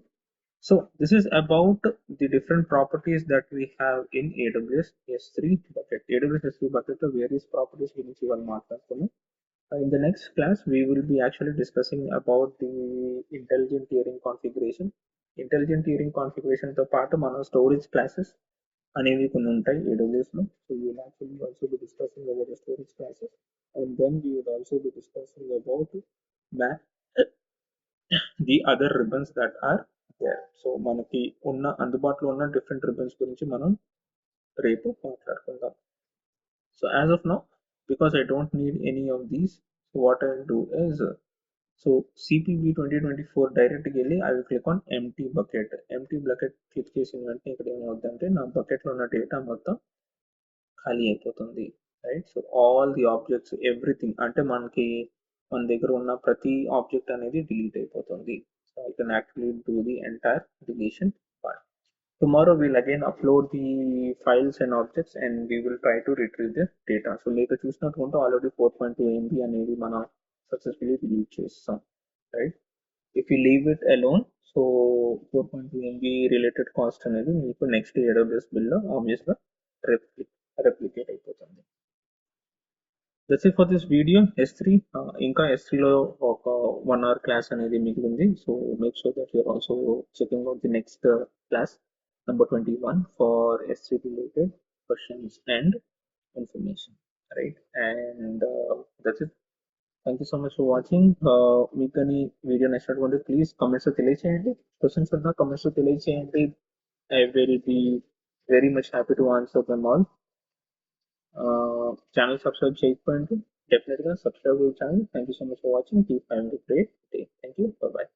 So this is about the different properties that we have in AWS S3 bucket. AWS S3 bucket లో various properties గురించి ఇవాళ మాట్లాడుకున్నాం. In the next class we will be actually discussing about the intelligent tiering configuration. Intelligent tiering configuration తో పాటు మనం storage classes అనేవి కొన్ని ఉంటాయి AWS లో. So we will actually also be discussing about the storage classes, and then we will also be discussing about ma- the other ribbons that are there. So మనకి ఉన్న అందుబాటులో ఉన్న డిఫరెంట్ రిబ్బన్స్ గురించి మనం రేపు మాట్లాడుకుందాం. So as of now, because I don't need any of these, so what I'll do is so CPB 2024 డైరెక్ట్గా వెళ్ళి I will click on empty bucket. Empty bucket click చేసిన వెంటనే ఇక్కడ ఏమవుతుందంటే నా బకెట్లో ఉన్న డేటా మొత్తం ఖాళీ అయిపోతుంది, right. So all the objects everything అంటే మనకి మన దగ్గర ఉన్న ప్రతి ఆబ్జెక్ట్ అనేది డిలీట్ అయిపోతుంది. So I can actually do the entire deletion part. Tomorrow we'll again upload the files and objects and we will try to retrieve the data. So later చూసినట్టు already 4.2 MB అనేది మనం successfully delete చేస్తాం, right. If you leave it alone, so 4.2 MB related cost అనేది మీకు next AWS bill లో obvious గా replicate అయిపోతుంది. That's it for this video. S3 ఇంకా S3 లో ఒక 1 hour క్లాస్ అనేది మిగిలింది. So make sure that you're also checking out the next class number 21 for S3 related questions and information, right. And that's it. Thank you so much for watching. మీకు కానీ video నచ్చినటువంటి please comments లో తెలియచేయండి. Questions ఉన్న comments లో తెలియచేయండి. I will be very much happy to answer them all. Channel subscribe చేయకపోయింటే definitely subscribe to the channel. Thank you so much for watching. Keep having a great day. Thank you. Bye bye.